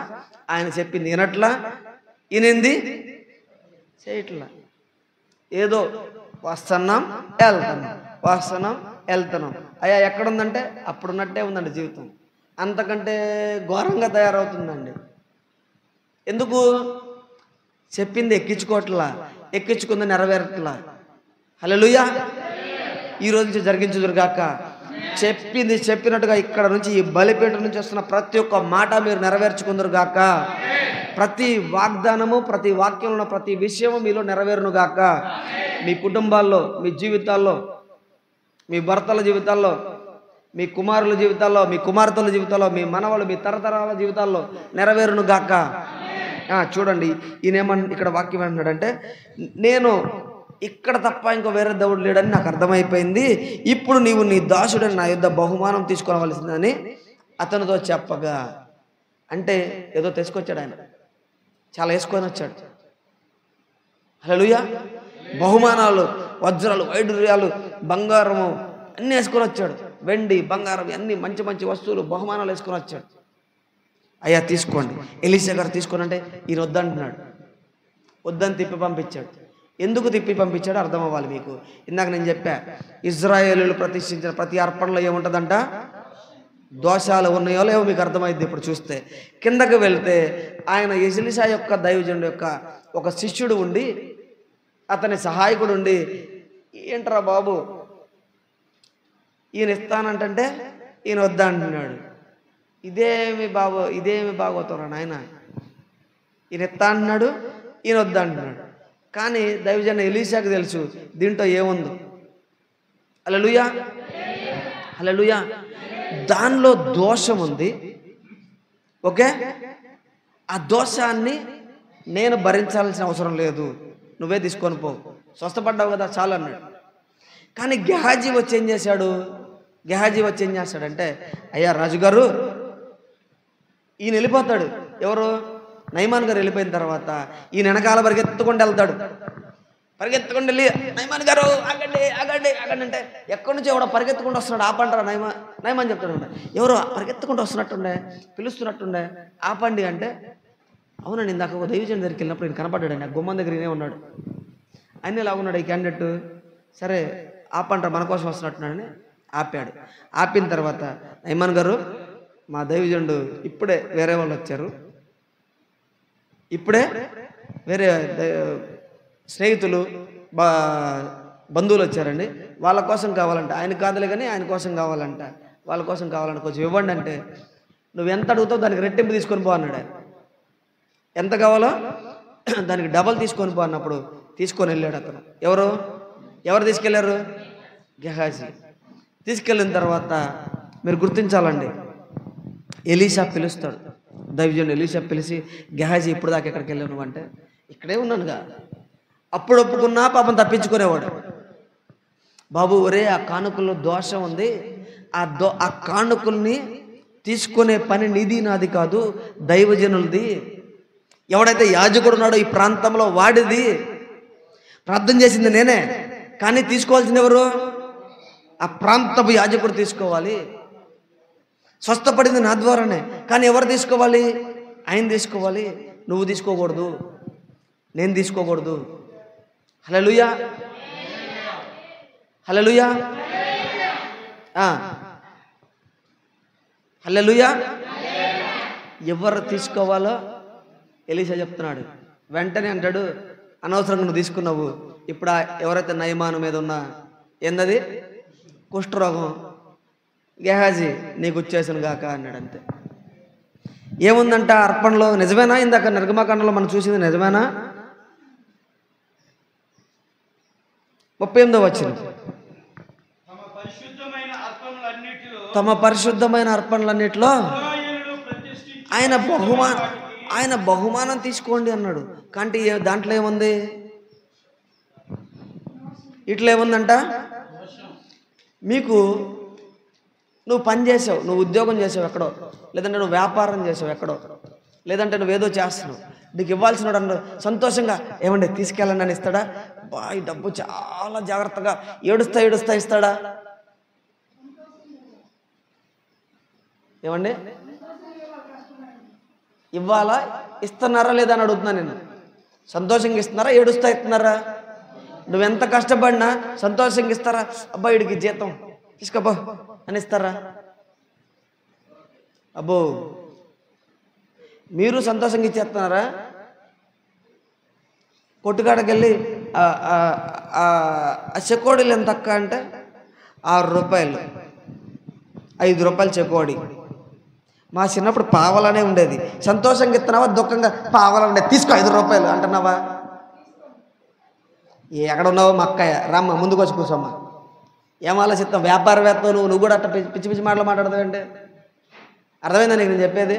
ఆయన చెప్పింది వినట్లా, వినింది చేయట్లా. ఏదో వస్తున్నాం వెళ్తున్నాం. అయ్యా ఎక్కడుందంటే అప్పుడున్నట్టే ఉందండి జీవితం, అంతకంటే ఘోరంగా తయారవుతుందండి. ఎందుకు? చెప్పింది ఎక్కించుకోవట్లా, ఎక్కించుకుంది నెరవేరట్లా. హల్లెలూయా. ఈరోజు నుంచి జరిగించుదురుగాక. చెప్పింది చెప్పినట్టుగా ఇక్కడ నుంచి ఈ బలిపీఠ నుంచి వస్తున్న ప్రతి ఒక్క మాట మీరు నెరవేర్చుకుందరుగాక. ప్రతి వాగ్దానము, ప్రతి వాక్యంలో ప్రతి విషయము మీలో నెరవేరునుగాక. మీ కుటుంబాల్లో, మీ జీవితాల్లో, మీ భర్తల జీవితాల్లో, మీ కుమారుల జీవితాల్లో, మీ కుమార్తెల జీవితాల్లో, మీ మనవలు, మీ తరతరాల జీవితాల్లో నెరవేరునుగాక. చూడండి, ఇక్కడ వాక్యం ఏమన్నాడంటే, నేను ఇక్కడ తప్ప ఇంకో వేరే దేవుడు లేడని నాకు అర్థమైపోయింది. ఇప్పుడు నీవు నీ దాసుడని నా యుద్ధ బహుమానం తీసుకోవలసిందని అతనితో చెప్పగా, అంటే ఏదో తీసుకొచ్చాడు ఆయన, చాలా వేసుకొని వచ్చాడు. హల్లెలూయా. బహుమానాలు, వజ్రాలు, వైడూర్యాలు, బంగారము అన్నీ వేసుకొని వచ్చాడు. వెండి, బంగారం అన్ని మంచి మంచి వస్తువులు, బహుమానాలు వేసుకొని వచ్చాడు. అయ్యా తీసుకోండి. ఎలీషా గారు తీసుకోండి అంటే ఈయన వద్దంటున్నాడు. వద్దని తిప్పి పంపించాడు. ఎందుకు తిప్పి పంపించాడో అర్థం అవ్వాలి మీకు. ఇందాక నేను చెప్పా, ఇజ్రాయేలీయులు ప్రతిష్ఠించిన ప్రతి అర్పణలో ఏముంటుందంట? దోషాలు ఉన్నాయో లేవో మీకు అర్థమైంది. ఇప్పుడు చూస్తే కిందకి వెళ్తే ఆయన ఎలీషా యొక్క దైవజనుడు యొక్క ఒక శిష్యుడు ఉండి, అతని సహాయకుడు ఉండి, ఏంట్రా బాబు ఈయన ఇస్తానంటే ఈయన వద్దా అంటున్నాడు. ఇదేమి బాగోతారా నాయన, ఈయన ఎత్తా అంటున్నాడు, ఈయన వద్దా అంటున్నాడు. కానీ దైవజన ఎలీషాకు తెలుసు దీంట్లో ఏముందో. హల్లెలూయా, హల్లెలూయా. దానిలో దోషం ఉంది. ఓకే, ఆ దోషాన్ని నేను భరించాల్సిన అవసరం లేదు, నువ్వే తీసుకొని పో, స్వస్థపడ్డావు కదా చాలు అన్నాడు. కానీ గెహాజీ వచ్చి ఏం చేశాడంటే, అయ్యా రాజుగారు, ఈయన వెళ్ళిపోతాడు. ఎవరు? నయమాన్ గారు వెళ్ళిపోయిన తర్వాత ఈయన వెనకాల పరిగెత్తుకుంటూ వెళ్తాడు. పరిగెత్తుకుంటూ వెళ్ళి, నయమాన్ గారు ఆగండి ఆగండి ఆగండి అంటే, ఎక్కడి నుంచి ఎవడో పరిగెత్తుకుంటూ వస్తున్నాడు, ఆపంటారా నయమాన్ చెప్తాడు. ఎవరో పరిగెత్తుకుంటూ వస్తున్నట్టుండే, పిలుస్తున్నట్టుండే, ఆపండి అంటే, అవునండి ఇందాక ఒక దైవజన్ దగ్గరికి వెళ్ళినప్పుడు ఈయన కనపడ్డాడండి, ఆ గుమ్మం దగ్గర ఈయనే ఉన్నాడు, ఆయన ఎలా ఉన్నాడు ఈ క్యాండిడేట్, సరే ఆపంటారు మన కోసం వస్తున్నట్టున్నాడని ఆపాడు. ఆపిన తర్వాత, నయమాన్ గారు మా దైవజనుడు ఇప్పుడే వేరే వాళ్ళు వచ్చారు, ఇప్పుడే వేరే స్నేహితులు బంధువులు వచ్చారండి, వాళ్ళ కోసం కావాలంట, ఆయన కాదులే కానీ ఆయన కోసం కావాలంట, వాళ్ళ కోసం కావాలంట, కొంచెం ఇవ్వండి అంటే, నువ్వు ఎంత అడుగుతావు దానికి రెట్టింపు తీసుకొని పో అన్నాడు ఆయన. ఎంత కావాలో దానికి డబల్ తీసుకొని పో అన్నప్పుడు తీసుకొని వెళ్ళాడు అతను. ఎవరు తీసుకెళ్లారు? గెహాజీ. తీసుకెళ్ళిన తర్వాత మీరు గుర్తించాలండి, ఎలీషా పిలుస్తాడు, దైవజనుడు ఎలీషా పిలిచి, గెహాజీ ఇప్పుడు దాకా ఎక్కడికి వెళ్ళావు నువ్వు అంటే, ఇక్కడే ఉన్నానుగా. అప్పుడు ఒప్పుకున్నా పాపం తప్పించుకునేవాడు. బాబు ఒరే ఆ కానుకల్లో దోషం ఉంది, ఆ కానుకల్ని తీసుకునే పని నీది నాది కాదు, దైవజనులది. ఎవడైతే యాజకుడు ఉన్నాడో ఈ ప్రాంతంలో వాడిది. ప్రార్థన చేసింది నేనే, కానీ తీసుకోవాల్సింది ఎవరు? ఆ ప్రాంతపు యాజకుడు తీసుకోవాలి. స్వస్థపడింది నా ద్వారానే, కానీ ఎవరు తీసుకోవాలి? ఆయన తీసుకోవాలి, నువ్వు తీసుకోకూడదు, నేను తీసుకోకూడదు. హల్లెలూయా, హల్లెలూయా, హల్లెలూయా. ఎవరు తీసుకోవాలో ఎలీషా చెప్తున్నాడు. వెంటనే అంటాడు, అనవసరంగా నువ్వు తీసుకున్నావు, ఇప్పుడు ఎవరైతే నయమాను మీద ఉన్న ఏందది కుష్ఠరోగం, గెహాజీ నీకు వచ్చేసాను గాక అన్నాడు. అంతే. ఏముందంట అర్పణలో? నిజమేనా? ఇందాక నిర్గమకాండలో మనం చూసింది నిజమేనా? 38వ వచనం, తమ పరిశుద్ధమైన అర్పణలన్నిటిలో ఆయన బహుమానం తీసుకోండి అన్నాడు. కానీ దాంట్లో ఏముంది? ఇట్లా ఏముందంట, మీకు నువ్వు పని చేసావు, నువ్వు ఉద్యోగం చేసావు ఎక్కడో, లేదంటే నువ్వు వ్యాపారం చేసావు ఎక్కడో, లేదంటే నువ్వేదో చేస్తున్నావు, నీకు ఇవ్వాల్సిన వాడు అన్నాడు సంతోషంగా, ఏమండి తీసుకెళ్ళండి అని ఇస్తాడా? ఈ డబ్బు చాలా జాగ్రత్తగా ఏడుస్తా ఇస్తాడా? ఏమండి ఇవ్వాలా, ఇస్తున్నారా లేదా అని అడుగుతున్నా నేను. సంతోషంగా ఇస్తున్నారా, ఏడుస్తా ఇస్తున్నారా? నువ్వెంత కష్టపడినా సంతోషంగా ఇస్తారా? అబ్బా వీడికి జీతం తీసుకోబో అని ఇస్తారా? అబ్బో మీరు సంతోషంగా ఇచ్చేస్తున్నారా? కొట్టుకాడకి వెళ్ళి ఆ చెకోడీలు ఎంత అక్క అంటే 6 రూపాయలు, 5 రూపాయలు చెకోడి. మా చిన్నప్పుడు పావలనే ఉండేది. సంతోషంగా ఇస్తున్నావా, దుఃఖంగా పావల ఉండేది. తీసుకో 5 రూపాయలు అంటున్నావా? ఎక్కడ ఉన్నావు మా అక్కయ్య, రామ్మ ముందుకు వచ్చి కూర్చోమ్మా. ఏం ఆలోచిస్తాం? వ్యాపారవేత్త నువ్వు కూడా అట్ట పిచ్చి పిచ్చి మాటలు మాట్లాడతావు అంటే అర్థమైందా నీకు నేను చెప్పేది?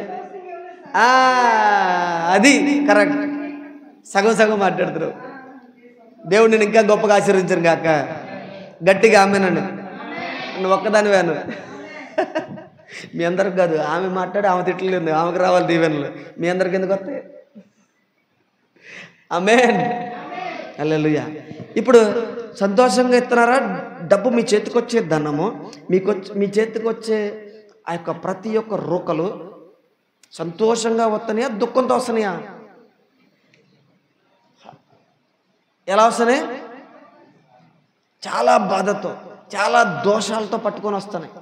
అది కరెక్ట్, సగం మాట్లాడుతున్నావు. దేవుడు నేను ఇంకా గొప్పగా ఆశీర్వదించను కాక. గట్టిగా ఆమెనండి, నువ్వు ఒక్కదానివేను. మీ అందరికి కాదు, ఆమె మాట్లాడి ఆమె తిట్టలేదు, ఆమెకు రావాలి దీవెనలు, మీ అందరికి ఎందుకు వస్తాయి? ఆమేన్, హల్లెలూయా. ఇప్పుడు సంతోషంగా ఇస్తున్నారా? డబ్బు మీ చేతికి వచ్చే ధనము, మీ చేతికి వచ్చే ఆ యొక్క ప్రతి ఒక్క రూకలు సంతోషంగా వస్తున్నాయా, దుఃఖంతో వస్తున్నాయా? ఎలా వస్తున్నాయి? చాలా బాధతో, చాలా దోషాలతో పట్టుకొని వస్తున్నాయి.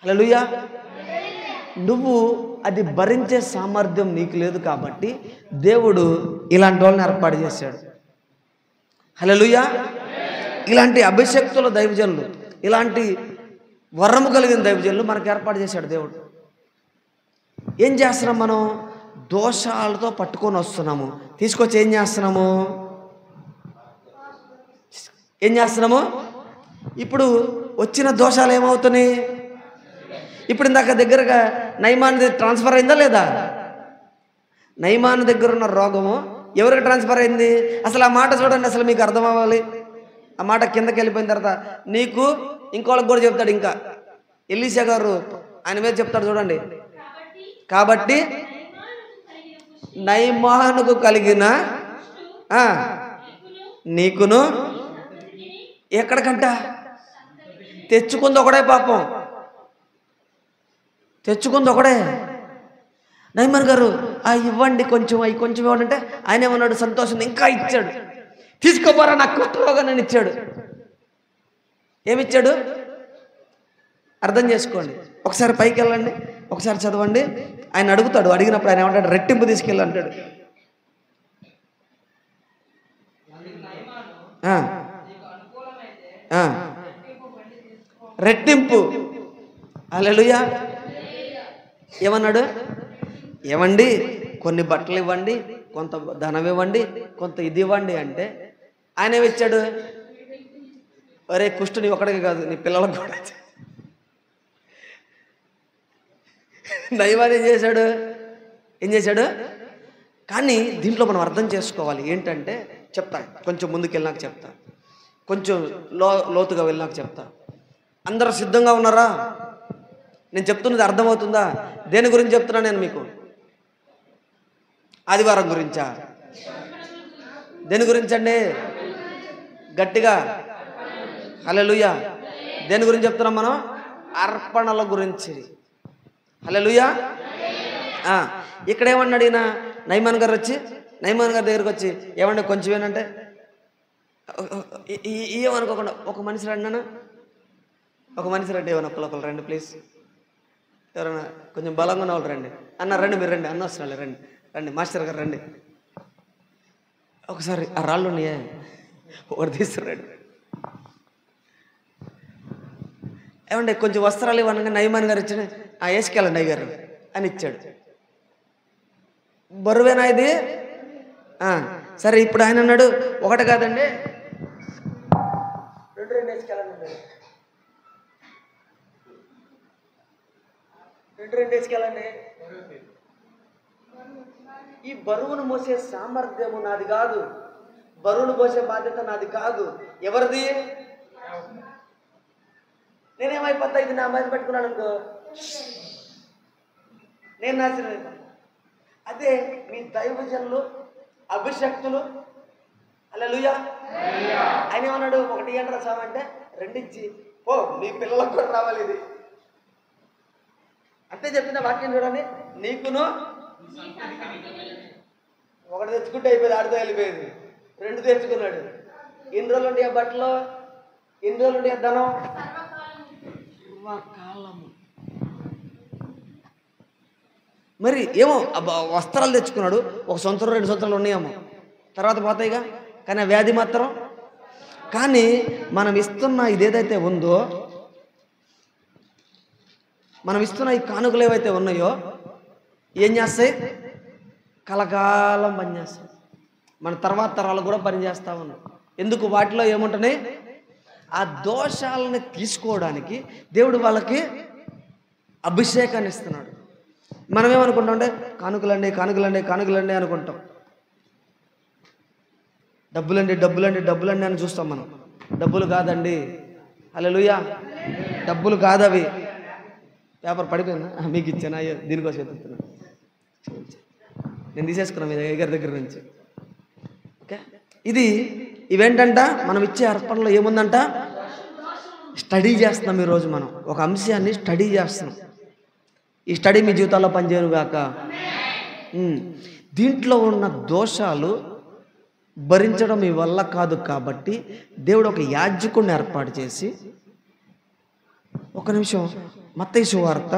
హల్లెలూయా. నువ్వు అది భరించే సామర్థ్యం నీకు లేదు కాబట్టి దేవుడు ఇలాంటి వాళ్ళని ఏర్పాటు చేశాడు. హల్లెలూయా. ఇలాంటి అభిషక్తుల దైవజనులు, ఇలాంటి వరము కలిగిన దైవజనులు మనకు ఏర్పాటు చేశాడు దేవుడు. ఏం చేస్తున్నాం మనం? దోషాలతో పట్టుకొని వస్తున్నాము. తీసుకొచ్చి ఏం చేస్తున్నాము? ఇప్పుడు వచ్చిన దోషాలు ఏమవుతున్నాయి? ఇప్పుడు ఇందాక దగ్గరగా నయమాని ట్రాన్స్ఫర్ అయిందా లేదా? నయమాని దగ్గర ఉన్న రోగము ఎవరికి ట్రాన్స్ఫర్ అయింది? అసలు ఆ మాట చూడండి, అసలు మీకు అర్థం అవ్వాలి. ఆ మాట కిందకి వెళ్ళిపోయిన తర్వాత నీకు ఇంకోళ్ళకి కూడా చెప్తాడు. ఇంకా ఎలీషా గారు ఆయన మీద చెప్తాడు చూడండి. కాబట్టి నయమానుకు కలిగిన నీకును ఎక్కడికంట తెచ్చుకుంది ఒకడే, పాపం తెచ్చుకుంది ఒకడే. నయమాన్ గారు ఇవ్వండి కొంచెం, అవి కొంచెం ఇవ్వండి అంటే ఆయన ఏమన్నాడు? సంతోషం ఇంకా ఇచ్చాడు. తీసుకోపోరా నాకు కొత్తగా నేను ఇచ్చాడు. ఏమిచ్చాడు అర్థం చేసుకోండి. ఒకసారి పైకి వెళ్ళండి, ఒకసారి చదవండి. ఆయన అడుగుతాడు, అడిగినప్పుడు ఆయన ఏమంటాడు? రెట్టింపు తీసుకెళ్ళి అంటాడు. రెట్టింపు. హల్లెలూయా. ఏమన్నాడు? ఏమండి కొన్ని బట్టలు ఇవ్వండి, కొంత ధనం ఇవ్వండి, కొంత ఇది ఇవ్వండి అంటే ఆయన ఏమిచ్చాడు? ఒరే కుష్టు నీ ఒక్కడికి కాదు, నీ పిల్లలకు కూడా. నయమాన్ ఏం చేశాడు? కానీ దీంట్లో మనం అర్థం చేసుకోవాలి ఏంటంటే, చెప్తా కొంచెం ముందుకు వెళ్ళినాక చెప్తా, కొంచెం లోతుగా వెళ్ళినాక చెప్తా. అందరూ సిద్ధంగా ఉన్నారా? నేను చెప్తున్నది అర్థమవుతుందా? దేని గురించి చెప్తున్నా నేను మీకు? ఆదివారం గురించా? దేని గురించండి? గట్టిగా హల్లెలూయా. దేని గురించి చెప్తున్నాం మనం? అర్పణల గురించి. హల్లెలూయా. ఇక్కడ ఏమన్నాడు ఈయన? నయమాన్ గారు దగ్గరికి వచ్చి ఏమంటే కొంచెం ఏనంటే ఏమనుకోకుండా ఒక మనిషి రండి అన్న, ఒక మనిషి రండి, ఏమన్నా ఒకళ్ళు రండి ప్లీజ్, ఎవరన్నా కొంచెం బలంగా ఉన్న వాళ్ళు రండి అన్న, రండి మీరు రండి అన్న, వస్తున్నాడు రండి రండి మాస్టర్ గారు రండి. ఒకసారి ఆ రాళ్ళు ఉన్నాయే ఒకటి తీసుకురండి. ఏమంటే కొంచెం వస్త్రాలు ఇవ్వనగా నయమాన్ గారు ఇచ్చిన వేసుకెళ్ళండి అయ్యారు అని ఇచ్చాడు. బరువేనా ఇది? సరే ఇప్పుడు ఆయన అన్నాడు ఒకటి కాదండి, రెండు వేసుకెళ్ళండి, రెండు వేసుకెళ్ళండి. ఈ బరువును మోసే సామర్థ్యము నాది కాదు, బరువును మోసే బాధ్యత నాది కాదు. ఎవరిది? నేనేమైపోతా, ఇది నా మీద పెట్టుకున్నాను అనుకో, నేను నాశనం. అదే మీ దైవజనులు, అభిషక్తులు, హల్లెలూయా. ఆయన ఏమన్నాడు? ఒకటి ఏంట్రా స్వామి అంటే రెండిచ్చి ఓ నీ పిల్లలకు కూడా రావాలి ఇది అంతే చెప్పిన వాక్యం చూడండి. నీకును ఒకటి తెచ్చుకుంటే అయిపోయింది, ఆడితో వెళ్ళిపోయింది. రెండు తెచ్చుకున్నాడు. ఎన్ని రోజులు ఉండే బట్టలు, ఎన్ని రోజులు ఉండే ధనం? కాలము. మరి ఏమో వస్త్రాలు తెచ్చుకున్నాడు, ఒక సంవత్సరం 2 సంవత్సరాలు ఉన్నాయేమో, తర్వాత పోతాయిగా. కానీ ఆ వ్యాధి మాత్రం. కానీ మనం ఇస్తున్న ఇదేదైతే ఉందో, మనం ఇస్తున్న ఈ కానుకలు ఏవైతే ఉన్నాయో ఏం చేస్తాయి? కలకాలం పనిచేస్తాయి. మన తర్వాత తరాలు కూడా పనిచేస్తా ఉన్నాం. ఎందుకు? వాటిలో ఏముంటున్నాయి? ఆ దోషాలను తీసుకోవడానికి దేవుడు వాళ్ళకి అభిషేకాన్ని ఇస్తున్నాడు. మనం ఏమనుకుంటాం అంటే కానుకలండి కానుకలండి కానుకలండి అనుకుంటాం. డబ్బులండి డబ్బులండి డబ్బులండి అని చూస్తాం మనం. డబ్బులు కాదండి. హల్లెలూయా. డబ్బులు కాదవి. పేపర్ పడిపోయిందా? మీకు ఇచ్చాను, అయ్యో దీనికోసం ఎత్తుతున్నా, నేను తీసేసుకున్నాను మీ దగ్గర నుంచి. ఓకే, ఇవేంటంట? మనం ఇచ్చే అర్పణలో ఏముందంట? స్టడీ చేస్తున్నాం. ఈరోజు మనం ఒక అంశాన్ని స్టడీ చేస్తున్నాం. ఈ స్టడీ మీ జీవితాల్లో పనిచేయను గాక. దీంట్లో ఉన్న దోషాలు భరించడం మీ వల్ల కాదు కాబట్టి దేవుడు ఒక యాజకుడిని ఏర్పాటు చేసి, ఒక నిమిషం, మత్తయి సువార్త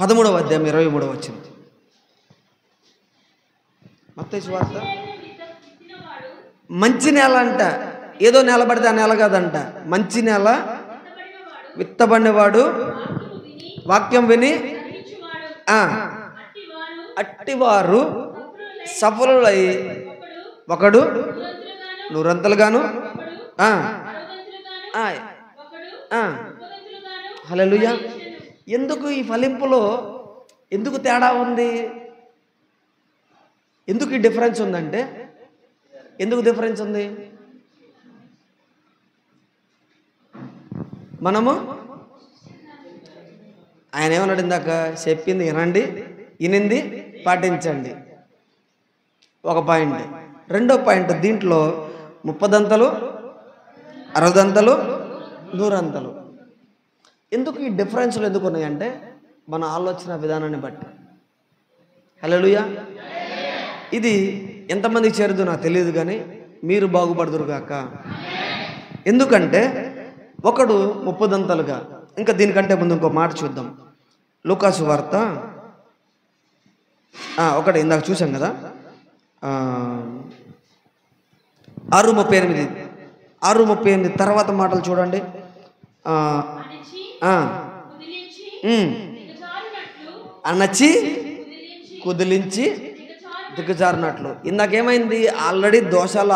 13వ అధ్యాయం 23వ వచనం. మత్తయి సువార్త. మంచి నేల అంట, ఏదో నేల పడితే ఆ నేల కాదంట. మంచి నేల, విత్తబడినవాడు వాక్యం విని ఆ, అట్టివారు సఫలులై ఒకడు నూరంతలుగాను హల్లెలూయా. ఎందుకు ఈ ఫలింపులో ఎందుకు తేడా ఉంది? ఎందుకు ఈ డిఫరెన్స్ ఉందంటే, ఎందుకు డిఫరెన్స్ ఉంది? మనము ఆయన ఏమన్నాడు ఇందాక? చెప్పింది వినండి, వినింది పాటించండి. ఒక పాయింట్. రెండో పాయింట్, దీంట్లో 30 దంతలు, 60 దంతలు, 100 దంతలు. ఎందుకు ఈ డిఫరెన్స్లు ఎందుకు ఉన్నాయంటే మన ఆలోచన విధానాన్ని బట్టి. హల్లెలూయా. ఇది ఎంతమందికి చేరుదో నాకు తెలియదు, కానీ మీరు బాగుపడుదురు గాక. ఎందుకంటే ఒకడు 30 దంతలుగా. ఇంకా దీనికంటే ముందు ఇంకో మాట చూద్దాం. లూకాసు వార్త ఒకటి ఇందాక చూసాం కదా, 6:38 తర్వాత మాటలు చూడండి. అణచి కుదిలించి దిగజారినట్లు. ఇందాకేమైంది? ఆల్రెడీ దోషాలు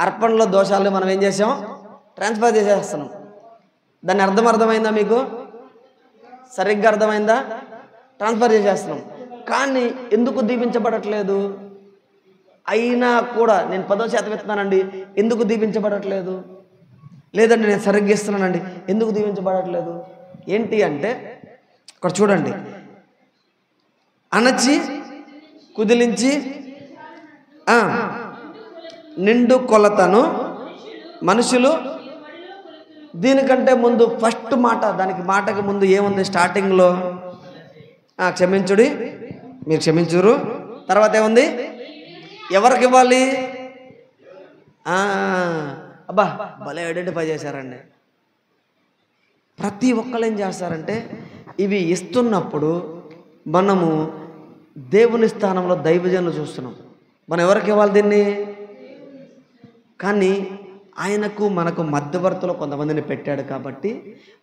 అర్పణలో దోషాలని మనం ఏం చేసాం? ట్రాన్స్ఫర్ చేసేస్తున్నాం. దాని అర్థమైందా మీకు? సరిగ్గా అర్థమైందా? ట్రాన్స్ఫర్ చేసేస్తున్నాం. కానీ ఎందుకు దీవించబడట్లేదు? అయినా కూడా నేను 10% ఇస్తున్నానండి, ఎందుకు దీవించబడట్లేదు? లేదండి నేను సరిగ్గా ఇస్తున్నానండి, ఎందుకు దీవించబడట్లేదు? ఏంటి అంటే ఇక్కడ చూడండి, అణచి కుదిలించి నిండు కొలతను మనుషులు. దీనికంటే ముందు ఫస్ట్ మాట, దానికి మాటకి ముందు ఏముంది? స్టార్టింగ్లో క్షమించుడి, మీరు క్షమించురు. తర్వాత ఏముంది? ఎవరికి ఇవ్వాలి? అబ్బా భలే ఐడెంటిఫై చేశారండి. ప్రతి ఒక్కళ్ళు ఏం చేస్తారంటే ఇవి ఇస్తున్నప్పుడు మనము దేవుని స్థానంలో దైవజనులు చూస్తున్నాం. మనం ఎవరికి ఇవ్వాలి దీన్ని? కానీ ఆయనకు మనకు మధ్యవర్తులు కొంతమందిని పెట్టాడు కాబట్టి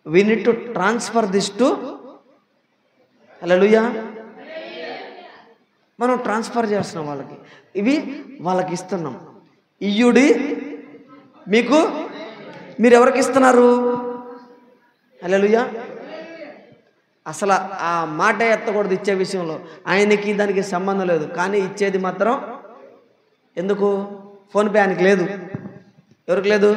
we need to transfer this to. హల్లెలూయా. మనం ట్రాన్స్ఫర్ చేస్తున్నాం వాళ్ళకి, ఇవి వాళ్ళకి ఇస్తున్నాం. ఇయ్యుడి మీకు, మీరు ఎవరికి ఇస్తున్నారు? హల్లెలూయా. అసలు ఆ మాట ఎత్తకూడదు ఇచ్చే విషయంలో. ఆయనకి దానికి సంబంధం లేదు, కానీ ఇచ్చేది మాత్రం ఎందుకు? ఫోన్పే ఆయనకి లేదు. ఎవరికి లేదు?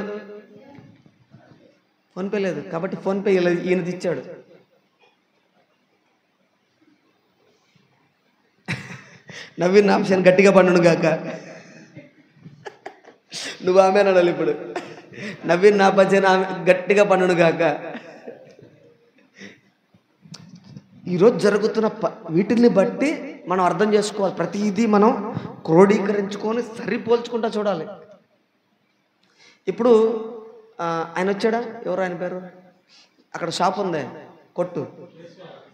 ఫోన్పే లేదు కాబట్టి ఫోన్పే ఈయనది ఇచ్చాడు. నవీన్ ఆప్షన్ గట్టిగా పన్నును గాక. నువ్వు ఆమె అనాలి ఇప్పుడు. నవీన్ నా పచ్చని గట్టిగా పన్నును గాక. ఈరోజు జరుగుతున్న వీటిని బట్టి మనం అర్థం చేసుకోవాలి. ప్రతిదీ మనం క్రోడీకరించుకొని సరిపోల్చుకుంటా చూడాలి. ఇప్పుడు ఆయన వచ్చాడా? ఎవరు ఆయన పేరు? అక్కడ షాప్ ఉందే, కొట్టు,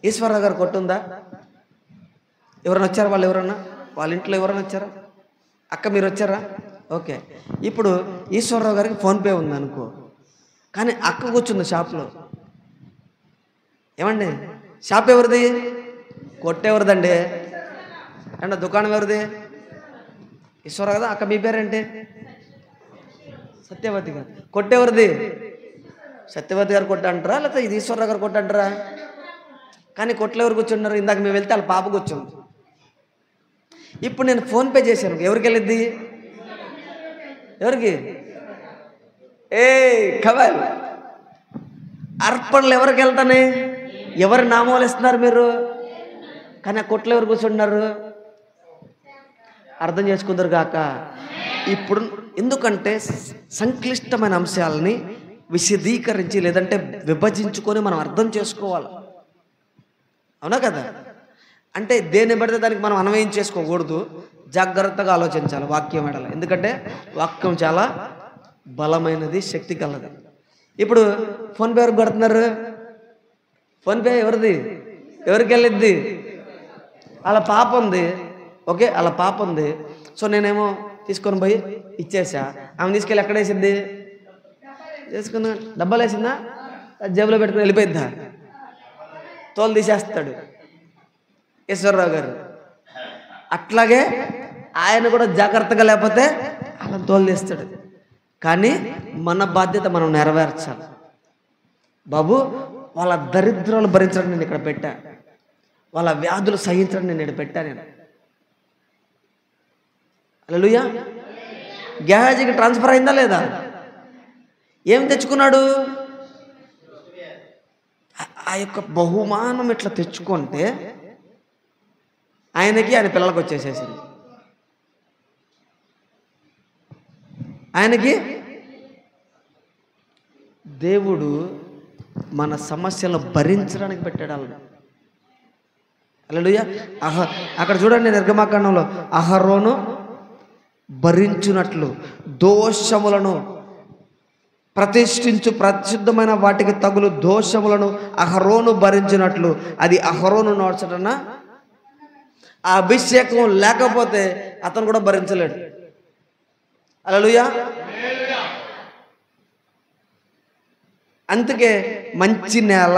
ఈశ్వరరావు గారు కొట్టు ఉందా? ఎవరైనా వచ్చారా? వాళ్ళు ఎవరన్నా వాళ్ళ ఇంట్లో ఎవరైనా వచ్చారా? అక్క మీరు వచ్చారా? ఓకే. ఇప్పుడు ఈశ్వరరావు గారికి ఫోన్పే ఉంది అనుకో, కానీ అక్క కూర్చుంది షాప్లో. ఏమండి షాప్ ఎవరిది? కొట్టెవరిదండి? అండ్ దుకాణం ఎవరిది? ఈశ్వరరావు కదా. అక్క మీ పేరేంటి? సత్యవతి గారు. కొట్టెవరిది? సత్యవతి గారు కొట్ట అంటారా, లేకపోతే ఇది ఈశ్వరరావు గారు కొట్ట అంటారా? కానీ కొట్లు ఎవరు కూర్చున్నారు? ఇందాక మేము వెళ్తే వాళ్ళ పాప కూర్చుంది. ఇప్పుడు నేను ఫోన్పే చేశాను, ఎవరికి వెళ్ళిద్ది? ఎవరికి? కవల్ అర్పణలు ఎవరికి వెళ్తానే? ఎవరి నామాలు ఇస్తున్నారు మీరు? కానీ ఆ కొట్లు ఎవరు కూర్చుంటున్నారు? అర్థం చేసుకుందరు కాక. ఇప్పుడు ఎందుకంటే సంక్లిష్టమైన అంశాలని విశదీకరించి లేదంటే విభజించుకొని మనం అర్థం చేసుకోవాలి. అవునా కదా? అంటే దేన్ని పడితే దానికి మనం అన్వయం చేసుకోకూడదు, జాగ్రత్తగా ఆలోచించాలి వాక్యం ఎడల. ఎందుకంటే వాక్యం చాలా బలమైనది, శక్తి కలది. ఇప్పుడు ఫోన్పే ఎవరికి కొడుతున్నారు? ఫోన్పే ఎవరిది? ఎవరికి వెళ్ళిద్ది? అలా పాప ఉంది. ఓకే, అలా పాప ఉంది. సో నేనేమో తీసుకొని పోయి ఇచ్చేసా. ఆమె తీసుకెళ్ళి ఎక్కడ వేసిద్ది? చేసుకున్నా డబ్బాలు వేసిందా? జేబులో పెట్టుకుని వెళ్ళిపోయిద్దా? తోలు తీసేస్తాడు ఈశ్వరరావు గారు. అట్లాగే ఆయన కూడా జాగ్రత్తగా లేకపోతే అలా తోలు తీస్తాడు. కానీ మన బాధ్యత మనం నెరవేర్చాలి. బాబు, వాళ్ళ దరిద్రాలు భరించడం నేను ఇక్కడ పెట్టా, వాళ్ళ వ్యాధులు సహించడం నేను ఇక్కడ పెట్టా. నేను హల్లెలూయా. గేహాజీకి ట్రాన్స్ఫర్ అయిందా లేదా? ఏం తెచ్చుకున్నాడు? ఆ యొక్క బహుమానం ఇట్లా తెచ్చుకుంటే ఆయనకి ఆయన పిల్లలకు వచ్చేసేసింది. ఆయనకి దేవుడు మన సమస్యలను భరించడానికి పెట్టాడు వాళ్ళని. హల్లెలూయా. అక్కడ చూడండి నిర్గమాకాండంలో, అహరోను భరించునట్లు దోషములను ప్రతిష్ఠించు పరిశుద్ధమైన వాటికి తగులు దోషములను అహరోను భరించినట్లు. అది అహరోను నోడ్చటన ఆ అభిషేకం లేకపోతే అతను కూడా భరించలేడు. హల్లెలూయా. అందుకే మంచి నేల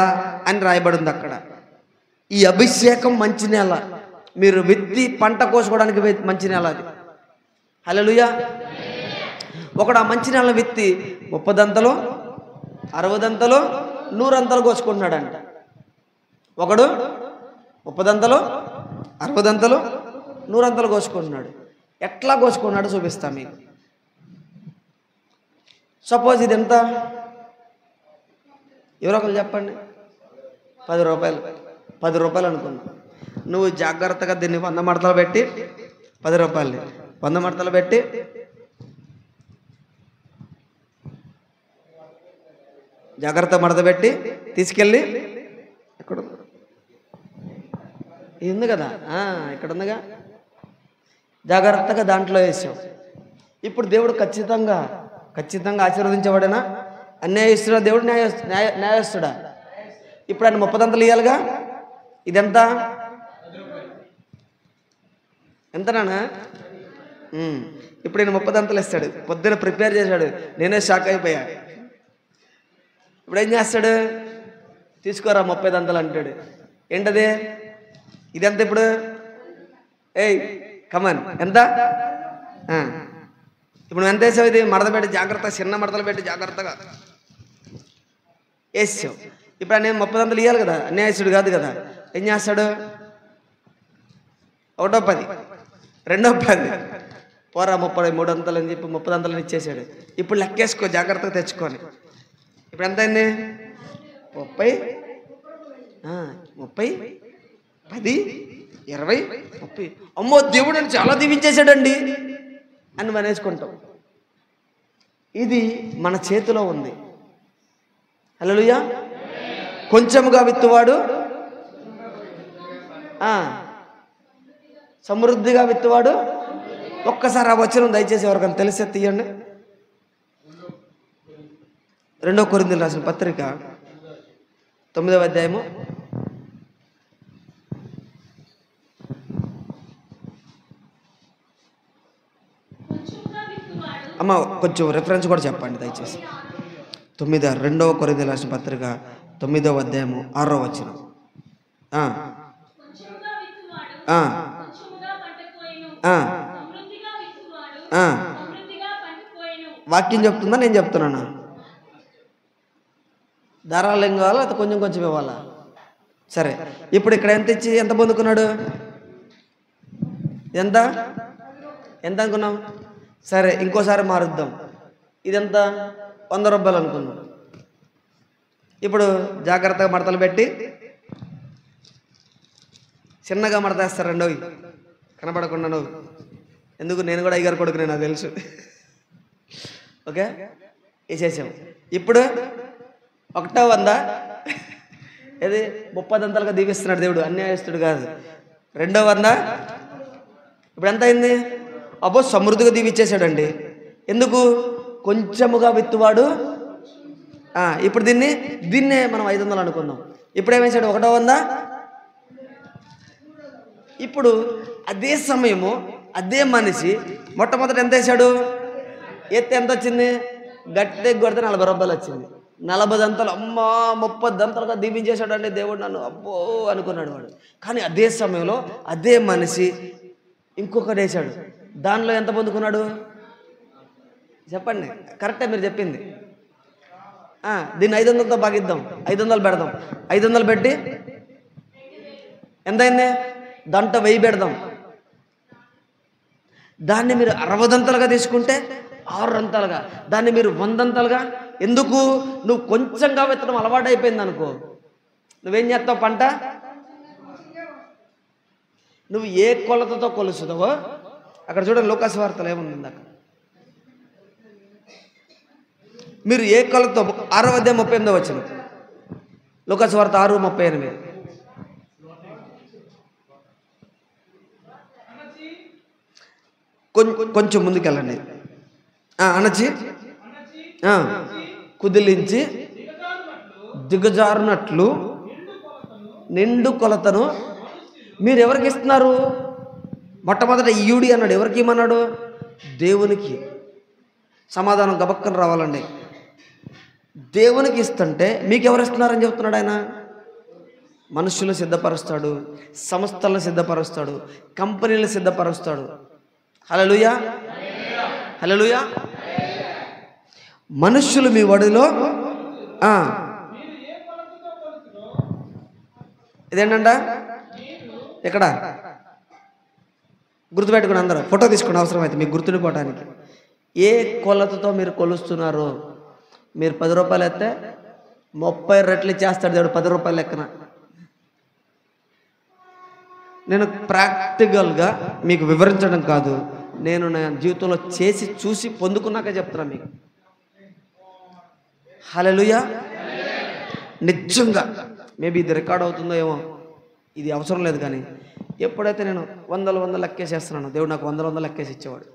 అని రాయబడింది అక్కడ. ఈ అభిషేకం మంచి నేల, మీరు విత్తి పంట కోసుకోవడానికి మంచి నేల అది. హల్లెలూయా. ఒకడు ఆ మంచి నేల విత్తి 30 దంతలు 60 దంతలు 100 దంతలు కోసుకుంటున్నాడంట. ఒకడు 30 దంతలు 60 దంతలు 100 దంతలు కోసుకుంటున్నాడు. ఎట్లా కోసుకున్నాడో చూపిస్తా మీకు. సపోజ్ ఇది ఎంత? ఎవరో ఒకరు చెప్పండి. 10 రూపాయలు. 10 రూపాయలు అనుకున్నా. నువ్వు జాగ్రత్తగా దీన్ని 100 మడతలు పెట్టి 10 రూపాయలు 100 మడతలు పెట్టి జాగ్రత్త మడత పెట్టి తీసుకెళ్ళి ఎక్కడ ఉంది కదా, ఇక్కడ ఉందిగా, జాగ్రత్తగా దాంట్లో వేసావు. ఇప్పుడు దేవుడు ఖచ్చితంగా ఆశీర్వదించేవాడేనా? అన్యాయస్తుడా దేవుడు? న్యాయస్తుడా? ఇప్పుడు ఆయన 30 దంతలు ఇవ్వాలిగా. ఇదెంత? ఎంతనా? ఇప్పుడు నేను 30 దంతలు ఇస్తాడు. పొద్దున ప్రిపేర్ చేశాడు, నేనే షాక్ అయిపోయా. ఇప్పుడు ఏం చేస్తాడు? తీసుకోరా 30 దంతలు అంటాడు. ఏంటది? ఇదెంత ఇప్పుడు? ఏయ్ కమన్, ఎంత? ఇప్పుడు ఎంత వేసావు? ఇది మడత పెట్టి జాగ్రత్తగా, చిన్న మడతలు పెట్టి జాగ్రత్తగా వేసావు. ఇప్పుడు ఆయన 30 దంతలు ఇవ్వాలి కదా, అన్యాయస్తుడు కాదు కదా. ఏం చేస్తాడు? ఒకటో 10, రెండో 10, పోరా 30, 3 దంతలు అని చెప్పి 30 దంతలు ఇచ్చేసాడు. ఇప్పుడు లెక్కేసుకో, జాగ్రత్తగా తెచ్చుకొని. ఇప్పుడు ఎంత అయింది? 30, 10, 20, 30. అమ్మో, దేవుడు అని చాలా దీవించేశాడండి అని అనేసుకుంటాం. ఇది మన చేతిలో ఉంది. హల్లెలూయా. కొంచెముగా విత్తువాడు సమృద్ధిగా విత్తువాడు. ఒక్కసారి ఆ వచనం దయచేసి ఎవరికైనా తెలిసే తీయండి. 2 కొరింథీయులకు రాసిన పత్రిక 9వ అధ్యాయము 'అమ్మ కొంచెం రెఫరెన్స్ కూడా చెప్పండి దయచేసి. 2వ కొరింథీయులకు రాసిన పత్రిక 9వ అధ్యాయము 6వ వచనం. వాక్యం చెప్తుందా నేను చెప్తున్నానా? ధారాళం ఏం కావాలా, అది కొంచెం కొంచెం ఇవ్వాలా? సరే, ఇప్పుడు ఇక్కడ ఎంత ఇచ్చి ఎంత పొందుకున్నాడు? ఎంత అనుకున్నాం? సరే, ఇంకోసారి మారుద్దాం. ఇదెంత? 100 రూపాయలు అనుకున్నాం. ఇప్పుడు జాగ్రత్తగా మడతలు పెట్టి చిన్నగా మడతేస్తారు. రెండోవి కనపడకుండా నువ్వు ఎందుకు, నేను కూడా అయ్యగారు కొడుకునే, నాకు తెలుసు. ఓకే, వేసేసాం. ఇప్పుడు 100 ఏది 30 దంతలుగా దీవిస్తున్నాడు దేవుడు, అన్యాయస్తుడు కాదు. 100 ఇప్పుడు ఎంత అయింది? అబ్బో, సమృద్ధిగా దీవిచ్చేసాడండి. ఎందుకు? కొంచెముగా విత్తువాడు. ఇప్పుడు దీన్నే మనం 500 అనుకుందాం. ఇప్పుడు ఏమేసాడు? 100. ఇప్పుడు అదే సమయము అదే మనిషి మొట్టమొదటి ఎంత వేసాడు? ఎత్తి ఎంత వచ్చింది? గట్టి కొడితే 40 రూపాయలు వచ్చింది. 40 దంతలు, అమ్మా 30 దంతలుగా దీవించేశాడండి దేవుడు నన్ను, అబ్బో అనుకున్నాడు వాడు. కానీ అదే సమయంలో అదే మనిషి ఇంకొకటి వేశాడు, దానిలో ఎంత పొందుకున్నాడు చెప్పండి? కరెక్టే మీరు చెప్పింది. దీన్ని 500తో భాగిద్దాం, 500 పెడదాం. 500 పెట్టి ఎంతైంది? దాంట్లో 1000 పెడదాం. దాన్ని మీరు 60 దంతలుగా తీసుకుంటే 6 దంతలుగా, దాన్ని మీరు 100 దంతలుగా. ఎందుకు? నువ్వు కొంచెంగా విత్తనం అలవాటు అయిపోయింది అనుకో, నువ్వేం చేస్తావు? పంట నువ్వు ఏ కొలతతో కొలుస్తావో, అక్కడ చూడండి లూకాసు వార్తలు ఏముంది అక్కడ, మీరు ఏ కొలతతో, 6వ అధ్యాయం 38వ వచనం, లూకాసు వార్త 6:38. కొంచెం ముందుకెళ్ళండి. అణచి కుదిలించి దిగజారునట్లు నిండు కొలతను మీరు ఎవరికి ఇస్తున్నారు? మొట్టమొదట ఇయ్యుడి అన్నాడు. ఎవరికి ఇమ్మన్నాడు? దేవునికి. సమాధానం గబక్కన రావాలండి. దేవునికి ఇస్తుంటే మీకు ఎవరు ఇస్తున్నారని చెప్తున్నాడు ఆయన. మనుషులు సిద్ధపరుస్తాడు, సంస్థలను సిద్ధపరుస్తాడు, కంపెనీలు సిద్ధపరుస్తాడు. హల్లెలూయా, హల్లెలూయా. మనుష్యులు మీ వడిలో ఇదేంటంట ఇక్కడ గుర్తుపెట్టుకుని అందరూ ఫోటో తీసుకుని అవసరమైతే మీకు గుర్తుండిపోవటానికి. ఏ కొలతతో మీరు కొలుస్తున్నారో, మీరు 10 రూపాయలు ఎత్తే 30 రెట్లు చేస్తాడు దేవుడు 10 రూపాయలు లెక్కన. నేను ప్రాక్టికల్గా మీకు వివరించడం కాదు, నేను నా జీవితంలో చేసి చూసి పొందుకున్నాక చెప్తున్నా మీకు. హల్లెలూయా. నిజంగా మేబీ ఇది రికార్డ్ అవుతుందో ఏమో, ఇది అవసరం లేదు, కానీ ఎప్పుడైతే నేను 100 లెక్కేసేస్తున్నాను, దేవుడు నాకు 100 లెక్కేసి ఇచ్చేవాడు.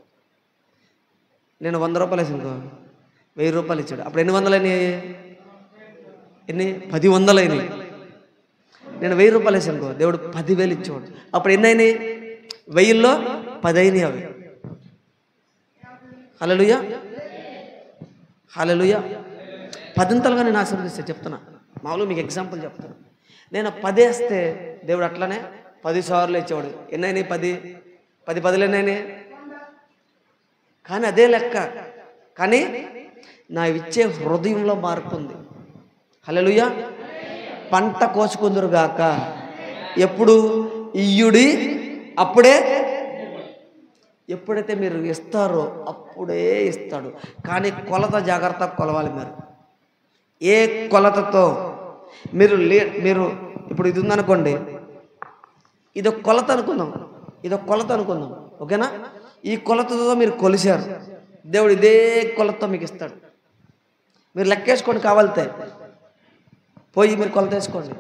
నేను 100 రూపాయలు వేసానుకో 1000 రూపాయలు ఇచ్చాడు. అప్పుడు ఎన్ని వందలు అయినాయి? 10 వందలు అయినాయి. నేను 1000 రూపాయలు వేసానుకో దేవుడు 10,000 ఇచ్చేవాడు. అప్పుడు ఎన్ని అయినాయి? 1000లో 10 అయినాయి అవి. హల్లెలూయా, హల్లెలూయా. 10 నేను ఆశీర్వదిస్తే చెప్తున్నా, మామూలుగా మీకు ఎగ్జాంపుల్ చెప్తాను. నేను 10 వేస్తే దేవుడు అట్లానే 10 సార్లు ఇచ్చేవాడు. ఎన్నైనాయి? 10 10 ఎన్నైనాయి? కానీ అదే లెక్క, కానీ నా ఇచ్చే హృదయంలో మార్పు ఉంది. హల్లెలూయా. పంట కోసుకుందురుగాక. ఎప్పుడు? ఇయ్యుడి అప్పుడే. ఎప్పుడైతే మీరు ఇస్తారో అప్పుడే ఇస్తాడు. కానీ కొలత జాగ్రత్తగా కొలవాలి. మీరు ఏ కొలతతో మీరు ఇప్పుడు ఇది ఉందనుకోండి, ఇదొక కొలత అనుకుందాం, ఇదొక కొలత అనుకుందాం, ఓకేనా? ఈ కొలతతో మీరు కొలిశారు, దేవుడు ఇదే కొలతతో మీకు ఇస్తాడు. మీరు లెక్కేసుకోండి, కావాలితే పోయి మీరు కొలత వేసుకోండి.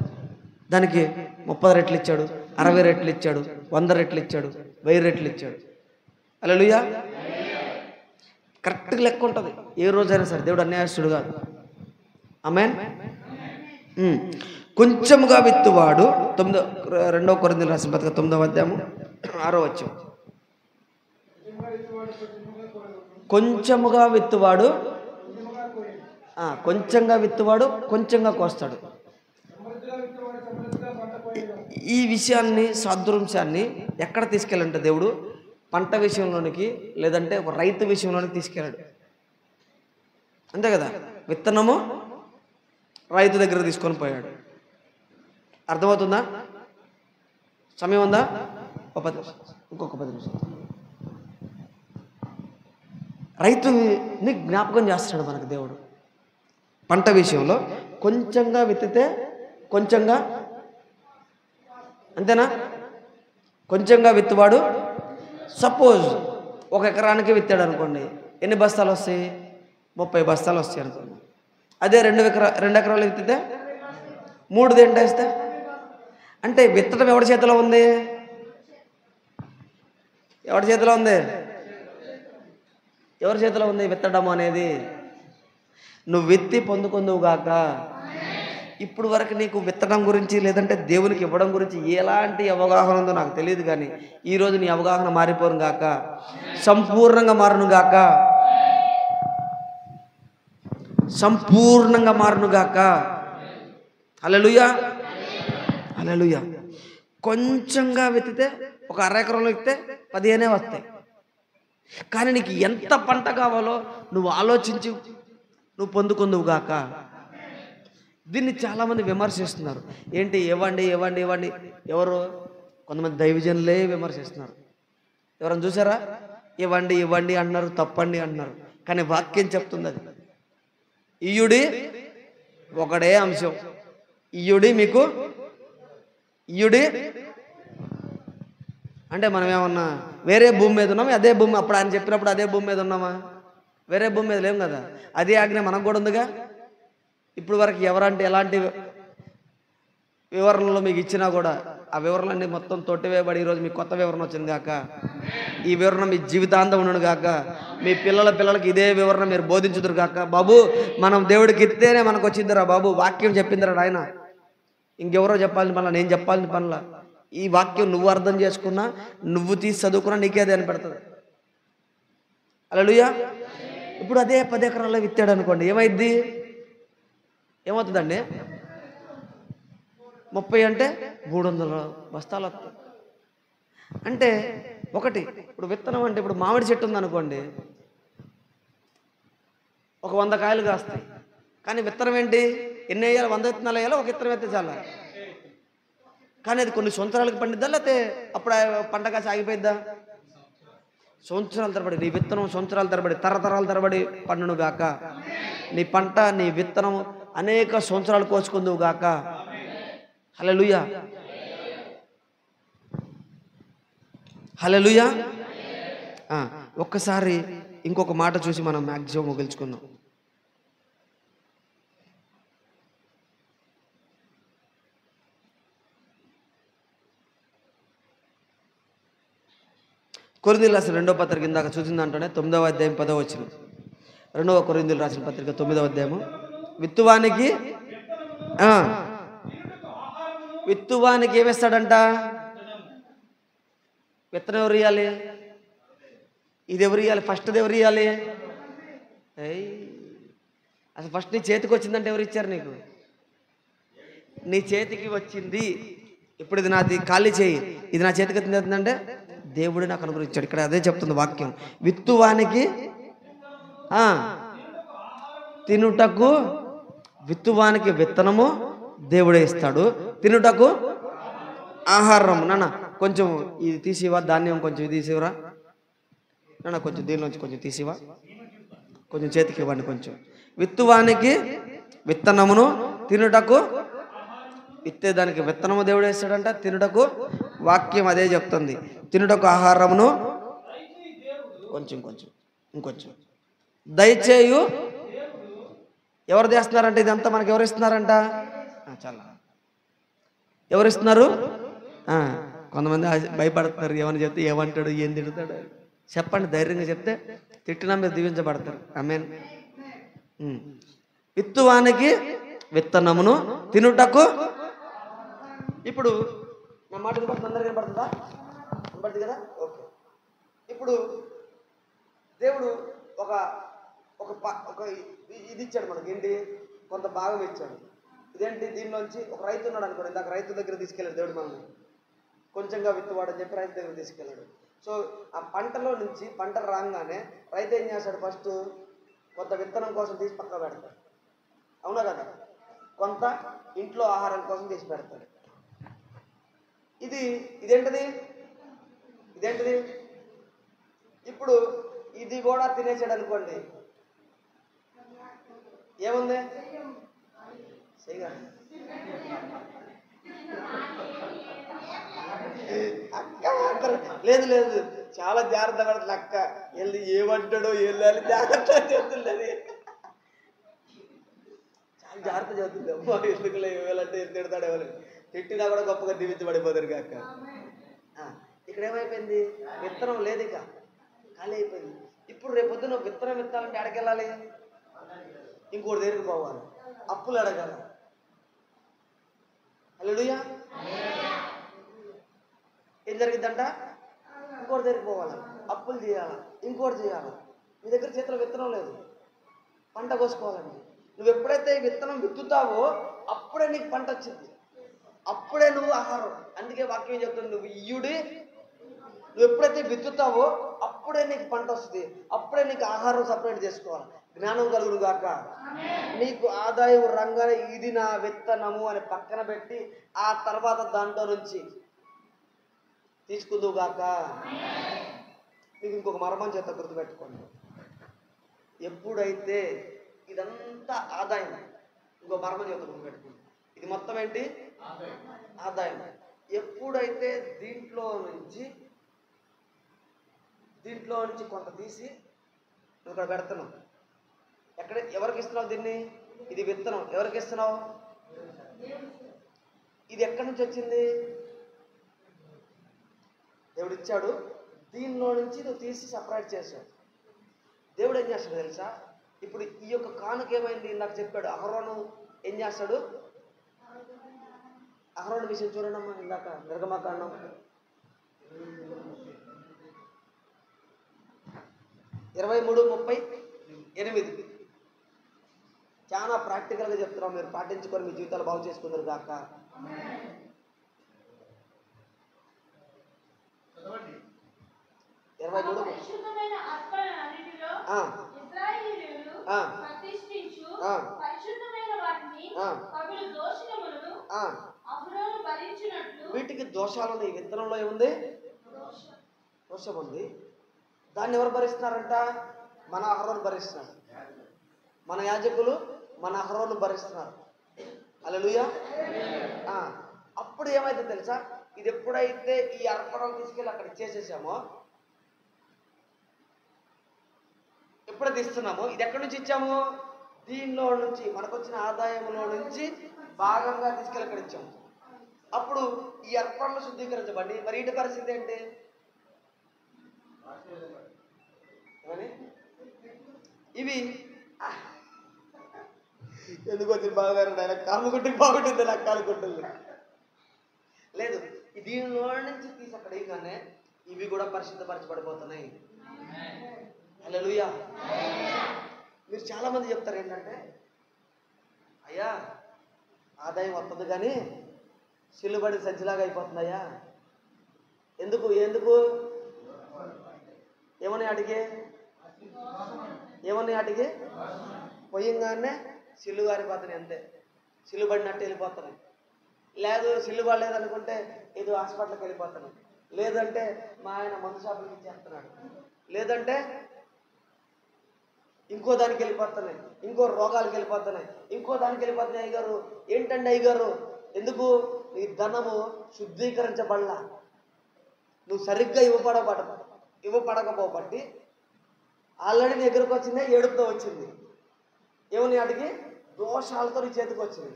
దానికి 30 రెట్లు ఇచ్చాడు, 60 రెట్లు ఇచ్చాడు, 100 రెట్లు ఇచ్చాడు, 1000 రెట్లు ఇచ్చాడు. హల్లెలూయా. కరెక్ట్గా లెక్క ఉంటుంది ఏ రోజైనా సరే. దేవుడు అన్యాయస్తుడు కాదు. ఆమేన్. కొంచెముగా విత్తువాడు 2 కొరింథీయులకు రాసిన పత్రిక 9వ అధ్యాయము 6వ వచనం. కొంచెముగా విత్తువాడు కొంచెంగా విత్తువాడు కొంచెంగా కోస్తాడు. ఈ విషయాన్ని, సాదృశ్యాన్ని ఎక్కడ తీసుకెళ్ళంటే దేవుడు పంట విషయంలోనికి, లేదంటే ఒక రైతు విషయంలోనికి తీసుకెళ్ళాడు. అంతే కదా. విత్తనము రైతు దగ్గర తీసుకొని పోయాడు. అర్థమవుతుందా? సమయం ఉందా? ఇంకొక 10 నిమిషాలు. రైతుని జ్ఞాపకం చేస్తాడు మనకు దేవుడు. పంట విషయంలో కొంచెంగా విత్తితే కొంచెంగా, అంతేనా? కొంచెంగా విత్తువాడు. సపోజ్ 1 ఎకరానికి విత్తాడు అనుకోండి, ఎన్ని బస్తాలు వస్తాయి? 30 బస్తాలు వస్తాయి అనుకోండి. అదే 2 ఎకరాలు విత్తితే 3 వేస్తే, అంటే విత్తడం ఎవరి చేతిలో ఉంది? ఎవరి చేతిలో ఉంది? ఎవరి చేతిలో ఉంది విత్తడం అనేది? నువ్వు విత్తి పొందుకుందువుగాక. ఇప్పుడు వరకు నీకు విత్తడం గురించి, లేదంటే దేవునికి ఇవ్వడం గురించి ఎలాంటి అవగాహన ఉందో నాకు తెలియదు, కానీ ఈరోజు నీ అవగాహన మారిపోను గాక, సంపూర్ణంగా మారును గాక. సంపూర్ణంగా మారునుగాక. హల్లెలూయా, హల్లెలూయా. కొంచెంగా విత్తితే ఒక అర ఎకరంలో విత్తే 15 వస్తాయి. కానీ నీకు ఎంత పంట కావాలో నువ్వు ఆలోచించి నువ్వు పొందుకుందువుగాక. దీన్ని చాలామంది విమర్శిస్తున్నారు. ఏంటి ఇవ్వండి ఇవ్వండి ఇవ్వండి. ఎవరు? కొంతమంది దైవజనులే విమర్శిస్తున్నారు. ఎవరైనా చూసారా? ఇవ్వండి ఇవ్వండి అంటున్నారు, తప్పండి అంటున్నారు. కానీ వాక్యం చెప్తుంది అది ఇయ్యుడి ఒకడే అంశం. ఇయ్యుడి మీకు ఇయ్యుడి అంటే మనం ఏమన్నా వేరే భూమి మీద ఉన్నామా? అదే భూమి అప్పుడు ఆయన చెప్పినప్పుడు అదే భూమి మీద ఉన్నామా? వేరే భూమి మీద లేం కదా. అదే ఆజ్ఞ మనకు కూడా ఉందిగా. ఇప్పుడు వరకు ఎవరంటే ఎలాంటి వివరణలు మీకు ఇచ్చినా కూడా ఆ వివరణలన్నీ మొత్తం తొట్టివేయబడి ఈరోజు మీకు కొత్త వివరణ వచ్చింది కాక, ఈ వివరణ మీ జీవితాంతం ఉండను కాక, మీ పిల్లలకి ఇదే వివరణ మీరు బోధించుదురు కాక. బాబు మనం దేవుడికి ఇస్తేనే మనకు వచ్చిందిరా బాబు, వాక్యం చెప్పిందిరా ఆయన, ఇంకెవరో చెప్పాల్సిన పనుల, నేను చెప్పాల్సిన పనుల. ఈ వాక్యం నువ్వు అర్థం చేసుకున్నా, నువ్వు తీసి చదువుకున్నా నీకే అది అనిపెడుతుంది. హల్లెలూయా. ఇప్పుడు అదే 10 ఎకరాల్లో విత్తాడు అనుకోండి, ఏమైద్ది? ఏమవుతుందండి? 30 అంటే 300 బస్తాలు వస్తాయి. అంటే ఒకటి, ఇప్పుడు విత్తనం అంటే ఇప్పుడు మామిడి చెట్టు ఉందనుకోండి, ఒక 100 కాయలు కాస్తాయి. కానీ విత్తనం ఏంటి? ఎన్ని వేయాలి? 100 విత్తనాలు వేయాలి, ఒక విత్తనం వేస్తే చాలా. కానీ అది కొన్ని సంవత్సరాలకు పండిద్దా, లేకపోతే అప్పుడు పంట కాసి ఆగిపోయిద్దా? సంవత్సరాల తరబడి నీ విత్తనం, సంవత్సరాల తరబడి, తరతరాల తరబడి పండును గాక. నీ పంట, నీ విత్తనం అనేక సంవత్సరాలు కోసుకుందువు గాక. హల్లెలూయా, హల్లెలూయా. ఒక్కసారి ఇంకొక మాట చూసి మనం మ్యాక్సిమం ముగించుకుందాం. కొరింథీయులు రాసిన 2వ పత్రిక ఇందాక చూసిన దాంట్లోనే 9వ అధ్యాయం 10వ వచనం. 2వ కొరింథీయులు రాసిన పత్రిక 9వ అధ్యాయము. విత్తువానికి ఏమిస్తాడంట? విత్తనం ఎవరు ఇవ్వాలి? ఇది ఎవరు ఇవ్వాలి? ఫస్ట్ది ఎవరు ఇవ్వాలి? అసలు ఫస్ట్ నీ చేతికి వచ్చిందంటే ఎవరు ఇచ్చారు నీకు? నీ చేతికి వచ్చింది. ఇప్పుడు ఇది నాది, ఖాళీ చేయి, ఇది నా చేతికి వచ్చిందంటే దేవుడు నాకు అనుగ్రహించాడు. ఇక్కడ అదే చెప్తుంది వాక్యం. విత్తువానికి తినుటకు, విత్తువానికి విత్తనము దేవుడే ఇస్తాడు, తినుటకు ఆహారం. నాన్న కొంచెం ఇది తీసివా, ధాన్యం కొంచెం ఇది తీసివరా నాన్న, కొంచెం దీనిలోంచి కొంచెం తీసివా, కొంచెం చేతికి ఇవ్వండి కొంచెం. విత్తువానికి విత్తనమును, తినుటకు, విత్తేదానికి విత్తనము దేవుడు వేస్తాడంట, తినుటకు వాక్యం అదే చెప్తుంది, తినుటకు ఆహారమును, కొంచెం కొంచెం ఇంకొంచెం దయచేయు. ఎవరు చేస్తున్నారంట ఇదంతా? మనకి ఎవరు ఇస్తున్నారంట? చాలా ఎవరు ఇస్తున్నారు? కొంతమంది భయపడుతున్నారు. ఏమని చెప్తే ఏమంటాడు, ఏం తిడతాడు? చెప్పండి, ధైర్యంగా చెప్తే తిట్టినా మీరు దీవించబడతారు. ఆమేన్. విత్తువానికి విత్తనమును, తినుటకు. ఇప్పుడు నా మాట అందరికీ కనపడుతుందా? కనపడుతుంది కదా? ఓకే. ఇప్పుడు దేవుడు ఒక ఇది ఇచ్చాడు మనకి. ఏంటి? కొంత భాగం ఇచ్చాడు. ఇదేంటి? దీనిలోంచి ఒక రైతు ఉన్నాడు అనుకోండి, ఇందాక రైతు దగ్గర తీసుకెళ్ళాడు దేవుడు మనల్ని. కొంచెంగా విత్తువాడని చెప్పి రైతు దగ్గర తీసుకెళ్ళాడు. సో ఆ పంటలో నుంచి పంట రాగానే రైతు ఏం చేస్తాడు? ఫస్ట్ కొంత విత్తనం కోసం తీసి పక్క పెడతాడు. అవునా కదా? కొంత ఇంట్లో ఆహారం కోసం తీసి పెడతాడు. ఇదేంటిది? ఇప్పుడు ఇది కూడా తినేసాడు అనుకోండి, ఏముంది? లేదు లేదు, చాలా జాగ్రత్త పడుతుంది అక్క. వెళ్ళి ఏమంటాడో వెళ్ళాలి, జాగ్రత్త చెప్తుంది, చాలా జాగ్రత్త చెబుతుంది. అమ్మ ఎందుకులే ఇవ్వాలంటే ఎంత తిడతాడు, ఎవరు తిట్టినా కూడా గొప్పగా దీవించబడిపోతారు కాక. ఇక్కడ ఏమైపోయింది? విత్తనం లేదు, ఇక ఖాళీ అయిపోయింది. ఇప్పుడు రేపొద్దు నువ్వు విత్తనం విత్తాలంటే ఎక్కడికెళ్ళాలి? ఇంకోటి దగ్గరికి పోవాలి, అప్పులు అడగాల. హల్లెలూయా. ఏం జరిగిద్దంట? ఇంకోటి దగ్గరికి పోవాలి, అప్పులు చేయాలి, ఇంకోటి చేయాలి. మీ దగ్గర చేతిలో విత్తనం లేదు, పంట కోసుకోవాలండి. నువ్వు ఎప్పుడైతే ఈ విత్తనం విత్తుతావో అప్పుడే నీకు పంట వచ్చింది, అప్పుడే నువ్వు ఆహారం. అందుకే వాక్యం చెప్తుంది, నువ్వు ఇయ్యుడి, నువ్వు ఎప్పుడైతే విత్తుతావో అప్పుడే నీకు పంట వస్తుంది, అప్పుడే నీకు ఆహారం సపరేట్ చేసుకోవాలి. జ్ఞానం కలుగును గాక. నీకు ఆదాయం రంగానే ఇది నా విత్తనము అని పక్కన పెట్టి ఆ తర్వాత దాంట్లో నుంచి తీసుకుందువు గాక. మీకు ఇంకొక మర్మం చేత గుర్తుపెట్టుకోండి, ఎప్పుడైతే ఇదంతా ఆదాయం, ఇంకో మర్మం చేత గుర్తుపెట్టుకోండి, ఇది మొత్తం ఏంటి? ఆదాయం. ఎప్పుడైతే దీంట్లో నుంచి కొంత తీసి నువ్వు ఇక్కడ పెడుతున్నావు, ఎక్కడ ఎవరికి ఇస్తున్నావు దీన్ని? ఇది విత్తనం, ఎవరికి ఇస్తున్నావు? ఇది ఎక్కడి నుంచి వచ్చింది? దేవుడు ఇచ్చాడు, దీనిలో నుంచి నువ్వు తీసి సపరేట్ చేశావు. దేవుడు ఏం చేస్తాడు తెలుసా? ఇప్పుడు ఈ యొక్క కానుక ఏమైంది? నాకు చెప్పాడు అహరోను ఏం చేస్తాడు? అహరోను విషయం చూడమ్మా, ఇందాక నిర్గమకాండం 23:38 చాలా ప్రాక్టికల్గా చెప్తున్నాం, మీరు పాటించుకొని మీ జీవితాలు బాగు చేసుకుందరు కాక. 23 వీటికి దోషాలు ఈ విత్తనంలో ఏముంది? దోషం ఉంది. దాన్ని ఎవరు భరిస్తున్నారంట? మన అహరోను భరిస్తున్నాడు, మన యాజకులు మన అహరోను భరిస్తున్నారు. హల్లెలూయా. అప్పుడు ఏమైతే తెలుసా? ఇది ఎప్పుడైతే ఈ అర్పణలు తీసుకెళ్ళి అక్కడ చేసేసామో, ఎప్పుడైతే ఇస్తున్నామో, ఇది ఎక్కడి నుంచి ఇచ్చాము? దీనిలో నుంచి, మనకు వచ్చిన ఆదాయంలో నుంచి భాగంగా తీసుకెళ్ళి అక్కడ ఇచ్చాము. అప్పుడు ఈ అర్పణలు శుద్ధీకరించబడి, మరి వీటి పరిస్థితి ఏంటి? ఇవి ఎందుకు వచ్చింది బాగారు? ఆయన కాలు కొట్టుకు బాగుంటుంది, నాకు కాలు కొట్టుంది లేదు. దీనిలో నుంచి తీసి అక్కడ ఏంగానే ఇవి కూడా పరిశుద్ధపరచబడిపోతున్నాయి. హల్లెలూయా. మీరు చాలా మంది చెప్తారు ఏంటంటే, అయ్యా ఆదాయం వస్తుంది కానీ సిల్లుబడి సంచిలాగా అయిపోతుందయ్యా. ఎందుకు ఏమని అడిగే పొయ్యంగానే సిల్లు గారిపోతున్నాయి, అంతే. సిల్లు పడినట్టు వెళ్ళిపోతున్నాయి. లేదు సిల్లు పడలేదనుకుంటే ఏదో హాస్పిటల్కి వెళ్ళిపోతున్నాయి, లేదంటే మా ఆయన మందు షాపులకి ఇచ్చేస్తున్నాడు, లేదంటే ఇంకో దానికి వెళ్ళిపోతున్నాయి, ఇంకో రోగాలకు వెళ్ళిపోతున్నాయి, ఇంకో దానికి వెళ్ళిపోతున్నాయి. అయ్యగారు ఏంటండి అయ్యగారు? ఎందుకు? నీ ధనము శుద్ధీకరించబడలా, నువ్వు సరిగ్గా ఇవ్వపడకపోబట్టి ఆల్రెడీ నీ దగ్గరకు వచ్చిందే, ఏడుపుతో వచ్చింది. ఏమని అడిగి? దోషాలతో నీ చేతికి వచ్చింది.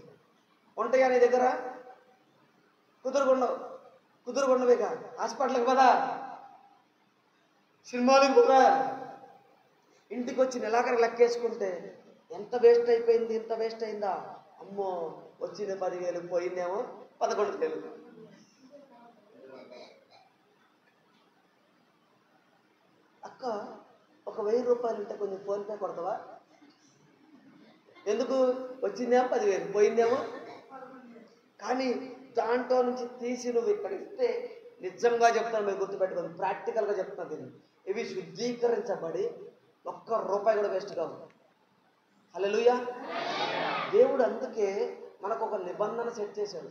ఉంటాయా నీ దగ్గర? కుదురుకుండవేగా. హాస్పిటల్కి పదా, సినిమాలకు పోదా, ఇంటికి వచ్చి నెలాఖరు లెక్కేసుకుంటే ఎంత వేస్ట్ అయిపోయింది, ఇంత వేస్ట్ అయిందా? అమ్మో, వచ్చింది 10,000, పోయిందేమో 11,000. అక్క, ఒక 1,000 రూపాయలు ఉంటే కొంచెం ఫోన్పే కొడతావా? ఎందుకు? వచ్చిందేమో 10,000, పోయిందేమో. కానీ దాంట్లో నుంచి తీసి నువ్వు ఇక్కడ ఇస్తే, నిజంగా చెప్తాను, మీరు గుర్తుపెట్టుకోండి, ప్రాక్టికల్గా చెప్తాను దీన్ని, ఇవి శుద్ధీకరించబడి ఒక్క రూపాయి కూడా వేస్ట్ కావు. హల్లెలూయా. దేవుడు అందుకే మనకు ఒక నిబంధన సెట్ చేశాడు.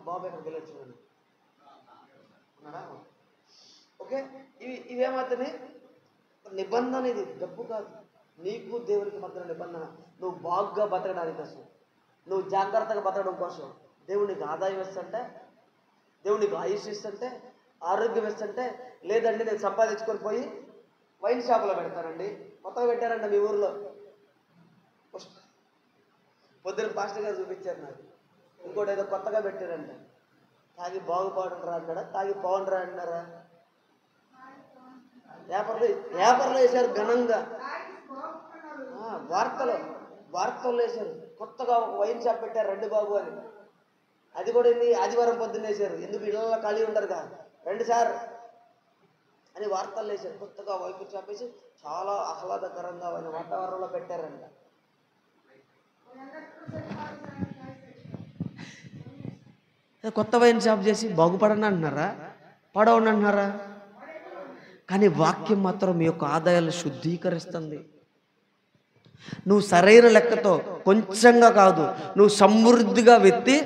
బాబు ఎక్కడికి వెళ్ళి చూడండి, ఉన్నాడా? ఓకే, ఇవేమవుతుంది? నిబంధన. ఇది డబ్బు కాదు, నీకు దేవునికి మధ్య నిబంధన. నువ్వు బాగుగా బతకడానికి కోసం, నువ్వు జాగ్రత్తగా బతకడం కోసం దేవుడు నీకు ఆదాయం ఇస్తుంటే, దేవుడు నీకు ఆయుష్ ఇస్తుంటే, ఆరోగ్యం ఇస్తుంటే, లేదండి నేను సంపాదించుకొని పోయి వైన్ షాపులో పెడతానండి. కొత్తగా పెట్టారంట మీ ఊర్లో, పొద్దున పాస్టర్ గారు చూపించారు నాకు. ఇంకోటి ఏదో కొత్తగా పెట్టారంట, తాగి బాగుపడరా అన్నాడా, తాగి పోవనరా అన్నారా? పేపర్లో వేశారు ఘనంగా, వార్తల్లో వేశారు. కొత్తగా ఒక వైన్ షాప్ పెట్టారు రండి బాబు అని. అది కూడా ఆదివారం పొద్దున్న వేశారు. ఎందుకు ఇళ్ళల్లో ఖాళీ ఉంటారు కదా, రండి సార్ అని వార్తల్లో వేశారు. కొత్తగా వైన్ షాప్ వేసి చాలా ఆహ్లాదకరంగా వాతావరణంలో పెట్టారంట. కొత్త వైన్ షాప్ చేసి బాగుపడని అంటున్నారా, పడవని అంటున్నారా? కానీ వాక్యం మాత్రం మీ యొక్క ఆదాయాలను శుద్ధీకరిస్తుంది. నువ్వు సరైన లెక్కతో కొంచెంగా కాదు, నువ్వు సమృద్ధిగా వెత్తి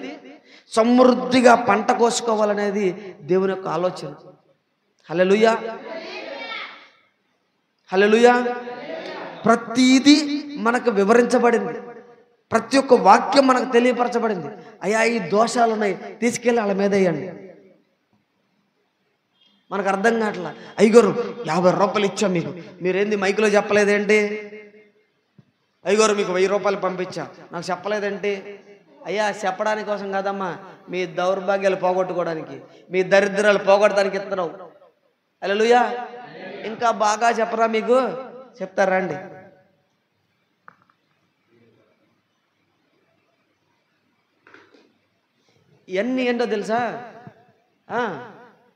సమృద్ధిగా పంట కోసుకోవాలనేది దేవుని యొక్క ఆలోచన. హల్లెలూయా, హల్లెలూయా. ప్రతిదీ మనకు వివరించబడింది, ప్రతి ఒక్క వాక్యం మనకు తెలియపరచబడింది. అయ్యా ఈ దోషాలు ఉన్నాయి, తీసుకెళ్ళి వాళ్ళ మీద వేయండి. మనకు అర్థం కావట్లా. అయ్యగారు 50 రూపాయలు ఇచ్చా మీకు, మీరేంది మైకులో చెప్పలేదేంటి? అయ్యగారు మీకు 1000 రూపాయలు పంపించా, నాకు చెప్పలేదేంటి? అయ్యా చెప్పడానికి కోసం కాదమ్మా, మీ దౌర్భాగ్యాలు పోగొట్టుకోవడానికి, మీ దరిద్రాలు పోగొట్టడానికి ఇస్తున్నావు. హల్లెలూయా. ఇంకా బాగా చెప్పరా మీకు? చెప్తారా అండి? ఇవన్నీ ఏంటో తెలుసా?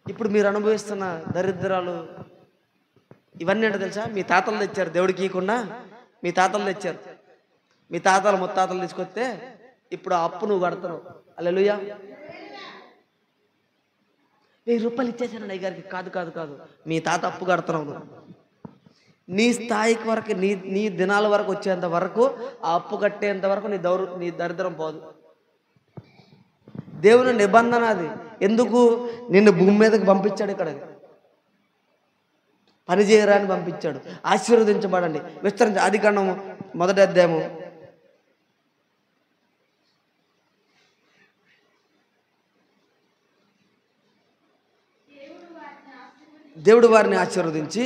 ఇప్పుడు మీరు అనుభవిస్తున్న దరిద్రాలు ఇవన్నీ ఏంటో తెలుసా? మీ తాతలు తెచ్చారు, దేవుడికి ఇవ్వకుండా మీ తాతలు తెచ్చారు. మీ తాతలు ముత్తాతలు తీసుకొస్తే ఇప్పుడు ఆ అప్పు నువ్వు కడతావు. హల్లెలూయా. 1000 రూపాయలు ఇచ్చేసాను అయ్యగారికి. కాదు కాదు కాదు, మీ తాత అప్పు కడుతున్నావు. నీ స్థాయికి వరకు, నీ దినాల వరకు వచ్చేంత వరకు, ఆ అప్పు కట్టేంత వరకు నీ దరిద్రం పోదు. దేవుని నిబంధన అది. ఎందుకు? నిన్ను భూమి మీదకి పంపించాడు, ఇక్కడ పని చేయరా అని పంపించాడు. ఆశీర్వదించబడండి, విస్తరించి. ఆదికాండము 1వ అధ్యాయము 1 దేవుడు వారిని ఆశీర్వదించి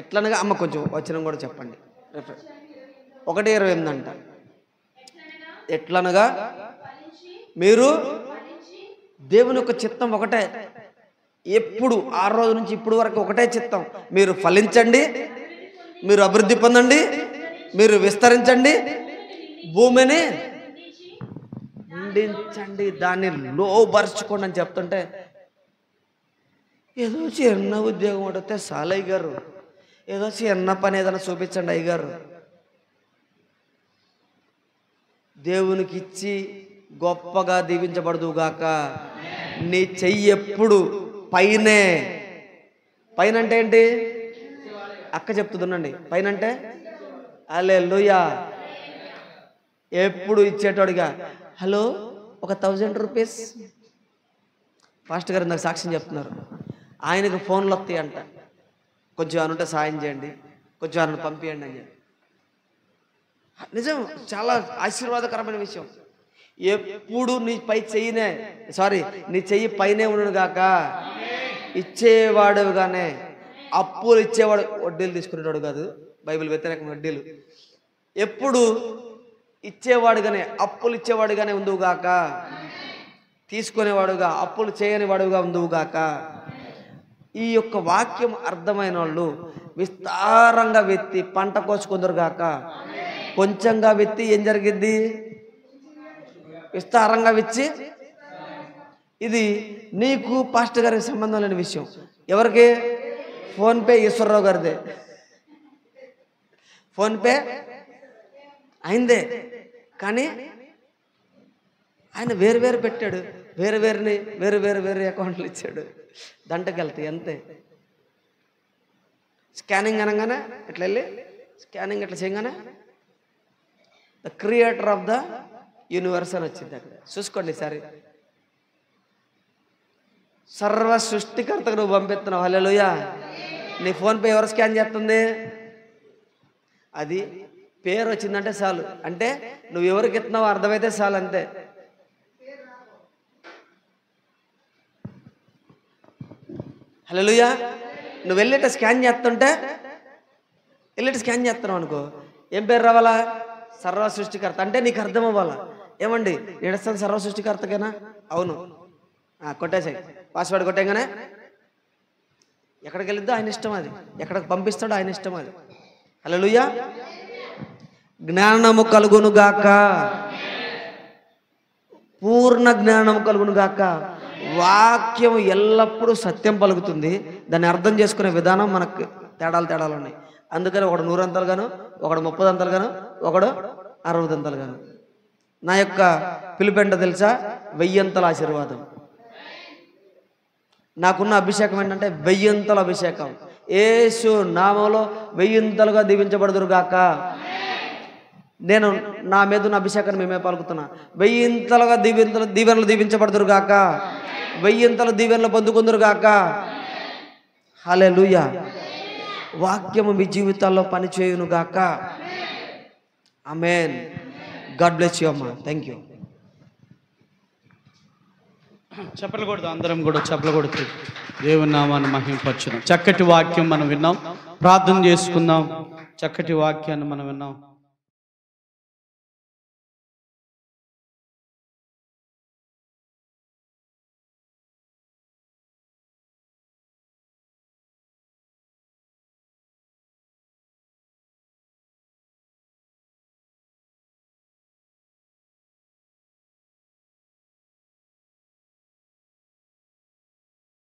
ఎట్లనగా, అమ్మ కొంచెం వచనం కూడా చెప్పండి. 1:28 అంట. ఎట్లనగా మీరు, దేవుని యొక్క చిత్తం ఒకటే, ఎప్పుడు ఆ రోజు నుంచి ఇప్పుడు వరకు ఒకటే చిత్తం. మీరు ఫలించండి, మీరు అభివృద్ధి పొందండి, మీరు విస్తరించండి, భూమిని నిండించండి, దాన్ని లోబరుచుకోండి అని చెప్తుంటే, ఏదో చిన్న ఉద్యోగం పడితే చాలు అయ్యగారు, ఏదో చిన్న పని ఏదైనా చూపించండి అయ్యగారు. దేవునికి ఇచ్చి గొప్పగా దీవించబడదుగాక. నీ చెయ్యి ఎప్పుడు పైనే. పైన అంటే ఏంటి? అక్క చెప్తుందండి. పైన అంటే హల్లెలూయా, ఎప్పుడు ఇచ్చేటోడిగా. హలో, ఒక 1000 రూపీస్. పాస్టర్ గారు నాకు సాక్ష్యం చెప్తున్నారు. ఆయనకు ఫోన్లు వస్తాయి అంట, కొంచెం అనుంటే సాయం చేయండి, కొంచెం ఆయన పంపించండి అని చెప్పి. నిజం, చాలా ఆశీర్వాదకరమైన విషయం. ఎప్పుడు నీ పై చెయ్యినే, నీ చెయ్యి పైనే ఉండను గాక. ఇచ్చేవాడుగానే, అప్పులు ఇచ్చేవాడు, వడ్డీలు తీసుకునేవాడు కాదు, బైబిల్ వ్యతిరేకం వడ్డీలు. ఎప్పుడు ఇచ్చేవాడుగానే, అప్పులు ఇచ్చేవాడుగానే ఉందువుగాక. తీసుకునేవాడుగా, అప్పులు చేయని వాడుగా ఉందువుగాక. ఈ యొక్క వాక్యం అర్థమైన వాళ్ళు విస్తారంగా వెత్తి పంట కోసుకుందరుగాక. కొంచెంగా వెత్తి ఏం జరిగింది? విస్తారంగా వెచ్చి. ఇది నీకు పాస్టర్ గారికి సంబంధం లేని విషయం. ఎవరికి? ఫోన్పే ఈశ్వరరావు గారిదే. ఫోన్పే అయిందే, కానీ ఆయన వేరు పెట్టాడు, వేరు అకౌంట్లు ఇచ్చాడు. దంటకెళ్తాయి అంతే. స్కానింగ్ అనగానే ఇట్లా వెళ్ళి స్కానింగ్ ఇట్లా చేయగానే the creator of the universe అని వచ్చింది అక్కడ. చూసుకోండి సరే, సర్వ సృష్టికర్తకు నువ్వు పంపిస్తున్నావు. హల్లెలూయా. నీ ఫోన్పే ఎవరు స్కాన్ చేస్తుంది? అది పేరు వచ్చిందంటే చాలు, అంటే నువ్వు ఎవరికి ఇస్తున్నావో అర్థమైతే చాలు, అంతే. హల్లెలూయా. నువ్వు వెళ్ళేట స్కాన్ చేస్తుంటే, స్కాన్ చేస్తున్నావు అనుకో, ఏం పేరు రావాలా? సర్వ సృష్టికర్త. అంటే నీకు అర్థం అవ్వాలా, ఏమండి నేడుస్తాను సర్వ సృష్టికర్తకేనా? అవును, కొట్టేసాయి. పాస్వర్డ్ కొట్టేగానే ఎక్కడికి వెళ్ళిద్దో ఆయన ఇష్టం, అది ఎక్కడికి పంపిస్తాడో ఆయన ఇష్టం అది. హల్లెలూయా. జ్ఞానము కలుగును గాక, పూర్ణ జ్ఞానము కలుగును గాక. వాక్యం ఎల్లప్పుడూ సత్యం పలుకుతుంది. దాన్ని అర్థం చేసుకునే విధానం మనకు తేడాలు ఉన్నాయి. అందుకని ఒకడు 100 అంతలుగాను, ఒకడు 30 అంతలుగాను, ఒకడు 60 నా యొక్క పిలుపెంట తెలుసా? 1000 ఆశీర్వాదం. నాకున్న అభిషేకం ఏంటంటే 1000 అభిషేకం. యేసు నామములో 1000 దీవించబడుదురు గాక. నేను నా మీద ఉన్న అభిషేకాన్ని మేమే పలుకుతున్నా. 1000 దీవెనలు దీవించబడుదురు గాక. 1000 దీవెనలు పొందుకుందురు గాక. హల్లెలూయా. వాక్యము మీ జీవితాల్లో పనిచేయును గాక. ఆమేన్. గాడ్ బ్లెస్ యు అమ్మా. Thank you. చెప్పలు కొడుతూ అందరం కూడా చెప్పలు కొడుతూ దేవుని నామాన్ని మహిమపరచుదాం. చక్కటి వాక్యం మనం విన్నాం. ప్రార్థన చేసుకుందాం. చక్కటి వాక్యాన్ని మనం విన్నాం.